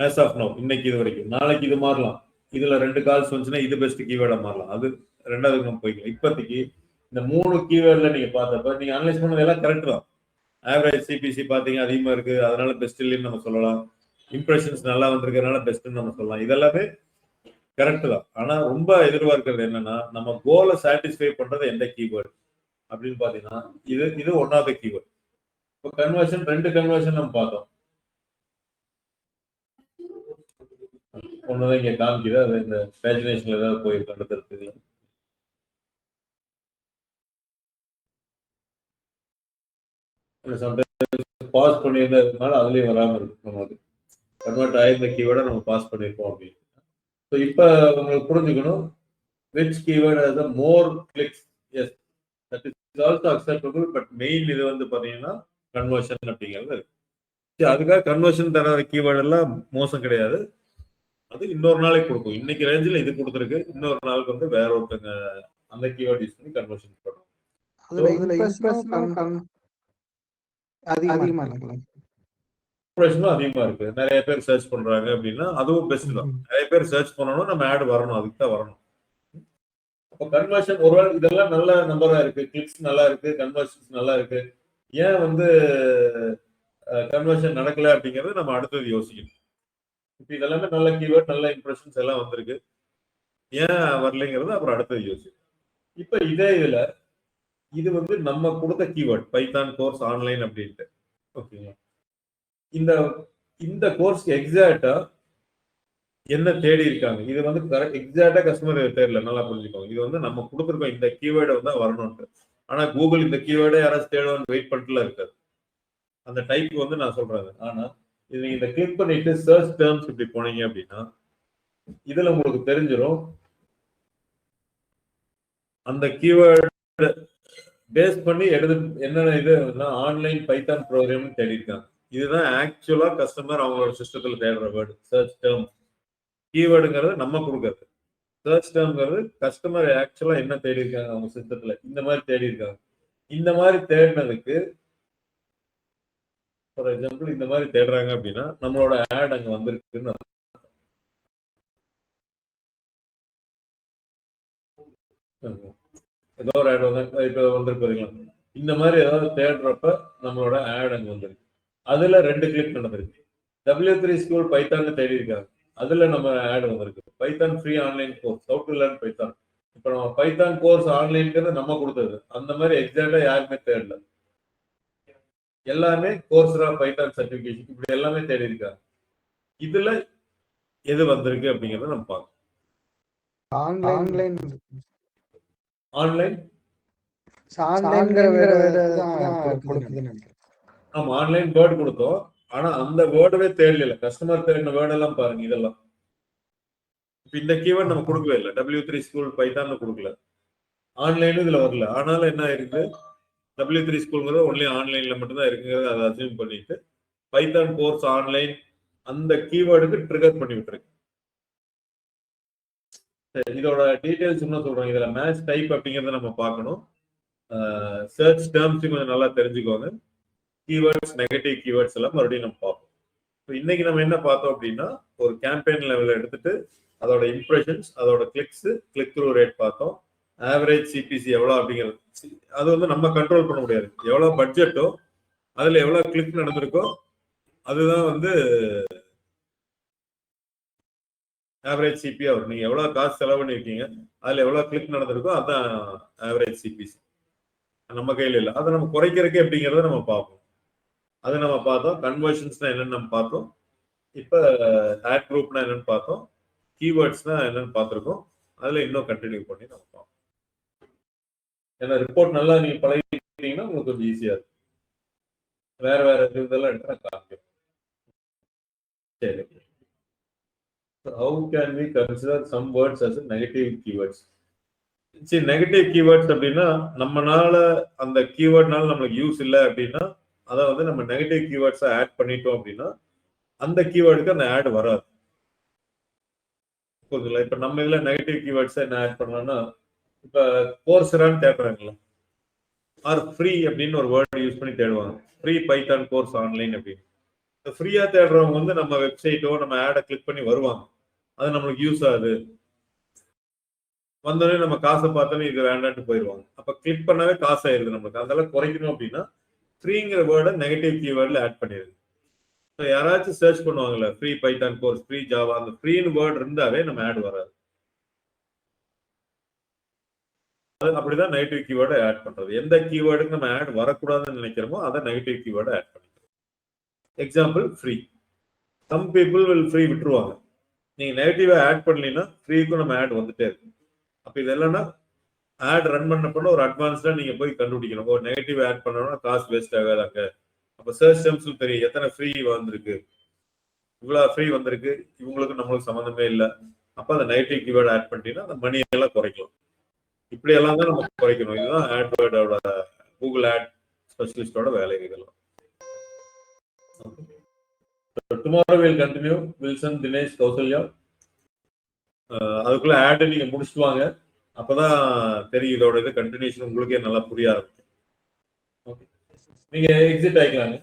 as of now. இன்னைக்கு இது வரைக்கும். நாளைக்கு இது மாறலாம். இதுல 2 கால்ஸ் வந்துச்சுன்னா இது பெஸ்ட் கீவேர்டா மாறலாம். அது ரெண்டாவது நம்ம போய்க்கலாம். இப்போதைக்கு இந்த 3 கீவேர்ட்ல நீங்க பார்த்தப்ப நீங்க அனலைஸ் பண்ணது எல்லாம் கரெக்ட் தான். ஆவரேஜ் சிபிசி பாத்தீங்க அதிகமா இருக்கு, அதனால பெஸ்ட் இல்லைன்னு நம்ம சொல்லலாம். இம்ப்ரெஷன்ஸ் நல்லா வந்திருக்கிறதுனால பெஸ்ட்னு நம்ம சொல்லலாம். இதெல்லாமே கரெக்ட் தான். ஆனா ரொம்ப எதிர்பார்க்கிறது என்னன்னா, நம்ம கோலை சாட்டிஸ்ஃபை பண்றது எந்த கீவேர்டு அப்படின்னு பாத்தீங்கன்னா இது ஒன்னாவது கீவேர்டு. இப்போ கன்வர்ஷன் 2 கன்வர்ஷன் நம்ம பார்த்தோம். ஒண்ணுதான் இங்க காமிக்குது, அது இந்த பேஜினேஷன்ல ஏதாவது போயிருக்கு அடுத்தடுத்து. சம்டைம்ஸ் பாஸ் பண்ணியிருந்ததுனால அதுலயும் வராமல் இருக்கு நமக்கு கன்வெர்ட் ஆயிருந்த கீவேர்டை நம்ம பாஸ் பண்ணியிருக்கோம் அப்படின்னு. ஸோ இப்போ உங்களுக்கு புரிஞ்சுக்கணும் which keyword has a more clicks. Yes, that is also acceptable, but main இது வந்து பாத்தீங்கன்னா கன்வர்ஷன் அப்படிங்கிறது இருக்கு. அதுக்காக கன்வர்ஷன் தர கீவேர்டு எல்லாம் மோசம் கிடையாது. அது இன்னொரு நாளைக்கு கொடுக்கும். இன்னைக்கு ரேஞ்சில் இது கொடுத்துருக்கு, இன்னொரு நாளுக்கு வந்து வேற ஒருத்தங்க அந்த கீவேர்ட் யூஸ் பண்ணி கன்வர்ஷன் பண்ணுவோம். அதிகமா இருக்கு, நிறைய பேர் சர்ச் பண்றாங்க அப்படின்னா அதுவும் பெஸ்ட் தான். நிறைய பேர் சர்ச் பண்ணணும், நம்ம ஆட் வரணும், அதுக்கு தான் வரணும். அப்போ கன்வர்ஷன் ஒருவேளை இதெல்லாம் நல்ல நம்பரா இருக்கு, கிளிக்ஸ் நல்லா இருக்கு, கன்வர்ஷன்ஸ் நல்லா இருக்கு, ஏன் வந்து கன்வர்ஷன் நடக்கல அப்படிங்கறது நம்ம அடுத்தது யோசிக்கணும். இப்போ இதெல்லாமே நல்ல கீவேர்ட், நல்ல இம்ப்ரெஷன்ஸ் எல்லாம் வந்திருக்கு, ஏன் வரலைங்கிறது அப்புறம் அடுத்தது யோசிக்கணும். இப்ப இதே இதுல இது வந்து நம்ம கொடுத்த கீவேர்ட் பைத்தான் கோர்ஸ் ஆன்லைன் அப்படின்ட்டு. ஓகேங்களா, இந்த கோர்ஸ்க்கு எக்ஸாக்டா என்ன தேடி இருக்காங்க, இது வந்து எக்ஸாக்டா கஸ்டமர் தேடல, நல்லா புரிஞ்சுக்கோங்க. இது வந்து நம்ம கொடுத்துருக்கோம் இந்த கீவேர்டை வந்து வரணும்ட்டு. ஆனா கூகுள் இந்த கீவேர்டை யாராச்சும் தேடுவான்னு வெயிட் பண்ணிட்டுல இருக்காது, அந்த டைப் வந்து நான் சொல்றேன். ஆனா இது நீங்க இந்த கிளிக் பண்ணிட்டு சர்ச் டேர்ம்ஸ் இப்படி போனீங்க அப்படின்னா இதுல உங்களுக்கு தெரிஞ்சிடும் அந்த கீவேர்டு பேஸ் பண்ணி என்னென்ன இது ஆன்லைன் பைத்தான் ப்ரோக்ராம் தேடி இருக்காங்க. இதுதான் ஆக்சுவலா கஸ்டமர் அவங்களோட சிஸ்டத்துல தேடுற வேர்டு சர்ச் டேர்ம். கீவேர்டுங்கிறது நம்ம கொடுக்கறது, சர்ச் டேர்ம்ங்கிறது கஸ்டமர் ஆக்சுவலா என்ன தேடி இருக்காங்க அவங்க சிஸ்டத்துல, இந்த மாதிரி தேடி இருக்காங்க. இந்த மாதிரி தேடினதுக்கு ஃபார் எக்ஸாம்பிள் இந்த மாதிரி தேடுறாங்க அப்படின்னா நம்மளோட ஆட் அங்க வந்திருக்குன்னு ஏதோ ஒரு ஆட் வந்து இப்ப வந்திருப்பீங்களா, இந்த மாதிரி ஏதாவது தேடுறப்ப நம்மளோட ஆட் அங்க வந்திருக்கு. அதுல 2 கிளிக் நடந்திருக்கு. W3 ஸ்கூல் பைத்தான் தேடி இருக்காங்க, அதுல நம்ம ஆட் வந்திருக்கு. Python free online course, how to learn Python. இப்ப நம்ம பைத்தான் கோர்ஸ் ஆன்லைன்ங்கிறது நம்ம கொடுத்தது, அந்த மாதிரி எக்ஸாக்டா யாருமே தேடல. எல்லாமே கோர்ஸ்ரா பைத்தான் சர்டிபிகேஷன் இப்படி எல்லாமே தேடி இருக்காங்க. இதுல எது வந்திருக்கு அப்படிங்கறத நம்ம பார்க்கலாம். ஆமா, ஆன்லைன் வேர்டு கொடுத்தோம், ஆனா அந்த வேர்டவே தேடல. கஸ்டமர் தேடின வேர்டு எல்லாம் பாருங்க, இதெல்லாம் இந்த கீவேர்ட் நம்ம கொடுக்கவே இல்லை. W3 ஸ்கூல் பைத்தான் கொடுக்கல, ஆன்லைன் இதுல வரல. ஆனாலும் என்ன இருக்கு, W3 ஸ்கூல்ங்கிறது ஒன்லி ஆன்லைன்ல மட்டும் தான் இருக்குங்கிறது அதை அசியூம் பண்ணிட்டு பைத்தான் கோர்ஸ் ஆன்லைன் அந்த கீவேர்டுக்கு ட்ரிகர் பண்ணி விட்டுருக்கு. இதோட டீடைல்ஸ் என்ன சொல்றோம், இதுல மேட்ச் டைப் அப்படிங்கறத நம்ம பார்க்கணும். சர்ச் டேர்ம்ஸ் கொஞ்சம் நல்லா தெரிஞ்சுக்கோங்க. கீவேர்ட்ஸ், நெகட்டிவ் கீவேர்ட்ஸ் எல்லாம் மறுபடியும் நம்ம பார்ப்போம். இன்னைக்கு நம்ம என்ன பார்த்தோம் அப்படின்னா ஒரு கேம்பெயின் லெவலில் எடுத்துட்டு அதோட இம்ப்ரெஷன்ஸ், அதோட கிளிக்ஸ், கிளிக் த்ரூ ரேட் பார்த்தோம். ஆவரேஜ் சிபிசி எவ்வளோ அப்படிங்கிறது அது வந்து நம்ம கண்ட்ரோல் பண்ண முடியாது. எவ்வளோ பட்ஜெட்டோ அதுல எவ்வளோ கிளிக் நடந்திருக்கோ அதுதான் வந்து ஆவரேஜ் சிபியா வரும். நீங்க எவ்வளவு காசு செலவு பண்ணிருக்கீங்க, அதுல எவ்வளவு கிளிக் நடந்திருக்கோ அதுதான் ஆவரேஜ் சிபிசி. நம்ம கையில இல்லை, அதை நம்ம குறைக்கிறதுக்கு எப்படிங்கிறத நம்ம பார்ப்போம். அதை நம்ம பார்த்தோம். கன்வர்ஷன்ஸ்னா என்னன்னு நம்ம பார்த்தோம். இப்ப ஆட் குரூப்னா என்னன்னு பார்த்தோம். கீவேர்ட்ஸ்னா என்னன்னு பார்த்துருக்கோம். அதுல இன்னும் கண்டினியூ பண்ணி நம்ம பார்ப்போம். ஏன்னா ரிப்போர்ட் நல்லா நீங்க பழகிட்டீங்கன்னா உங்களுக்கு கொஞ்சம் ஈஸியா இருக்கும். வேற வேற இதெல்லாம் எடுத்து நான் காமிக்கும். சரி, how can we consider some words as negative keywords? See, negative keywords அப்படின்னா நம்மனால அந்த கீவேர்ட்னால நம்மளுக்கு யூஸ் இல்லை அப்படின்னா அதை வந்து நம்ம நெகட்டிவ் கீவேர்ட்ஸை ஆட் பண்ணிட்டோம் அப்படின்னா அந்த கீவேர்டுக்கு அந்த ஆட் வராது. புரியுதுங்களா? இப்ப நம்ம இதுல நெகட்டிவ் கீவேர்ட்ஸை என்ன ஆட் பண்ணலாம்னா, இப்ப கோர்ஸ்ரான்னு தேடுறாங்களா, ஆர் ஃப்ரீ அப்படின்னு ஒரு வேர்டு யூஸ் பண்ணி தேடுவாங்க. ஃப்ரீ பைத்தான் கோர்ஸ் ஆன்லைன் அப்படின்னு. ஃப்ரீயா தேடுறவங்க வந்து நம்ம வெப்சைட்டோ நம்ம ஆடை கிளிக் பண்ணி வருவாங்க. அது நம்மளுக்கு யூஸ் ஆகுது. வந்தோடனே நம்ம காசை பார்த்தோன்னே இது வேண்டான்ட்டு போயிடுவாங்க. அப்ப கிளிக் பண்ணாவே காசு ஆயிருது நம்மளுக்கு. அதெல்லாம் குறைக்கணும் அப்படின்னா ஃப்ரீங்கிற வேர்டை நெகட்டிவ் கீவேர்ட்ல ஆட் பண்ணிடுது. யாராச்சும் சர்ச் பண்ணுவாங்கல்ல, free Python course, free Java, அந்த ஃப்ரீன்னு வேர்டு இருந்தாவே நம்ம ஆட் வராது. அப்படிதான் நெகட்டிவ் கீவேர்டை ஆட் பண்றது. எந்த கீவேர்டுக்கு நம்ம ஆட் வரக்கூடாதுன்னு நினைக்கிறோமோ அதை நெகட்டிவ் கீவேர்டை ஆட் பண்ணிக்கிறோம். Example free. Some people will free விட்டுருவாங்க. நீங்க நெகட்டிவா ஆட் பண்ணலீங்கன்னா ஃப்ரீக்கும் நம்ம ஆட் வந்துட்டே இருக்கும். அப்ப இது இல்லைன்னா ஆட் ரன் பண்ண ஒரு அட்வான்ஸ்டா நீங்க போய் கண்டுபிடிக்கணும். ஒரு நெகட்டிவ் ஆட் பண்ணோம்னா காசு வேஸ்ட் ஆகாதாங்க, அப்ப அப்ப சர்ச் டேர்ம்ஸ்ல தெரியும் எத்தனை ஃப்ரீ வந்திருக்கு, இவ்வளவு ஃப்ரீ வந்திருக்கு, இவங்களுக்கு நம்மளுக்கு சம்மந்தமே இல்லை. அப்ப அந்த நெகட்டிவ் கீவேர்டு ஆட் பண்ணிட்டீங்கன்னா அந்த மணி எல்லாம் குறைக்கலாம். இப்படி எல்லாம் தான் நம்ம குறைக்கணும். இதுதான் ஆட்வேர்டோட கூகுள் ஆட் ஸ்பெஷலிஸ்டோட வேலை இதெல்லாம். Tomorrow will continue. Wilson, Dinesh, Kausalya, அதுக்குள்ள ஆட் நீங்க முடிச்சுட்டு வாங்க. அப்பதான் தெரியும் இதோட இது கண்டினியூஷன் உங்களுக்கே நல்லா புரிய ஆரம்பிக்கும். ஓகே, நீங்க எக்ஸிட் ஆயிக்கலாங்க.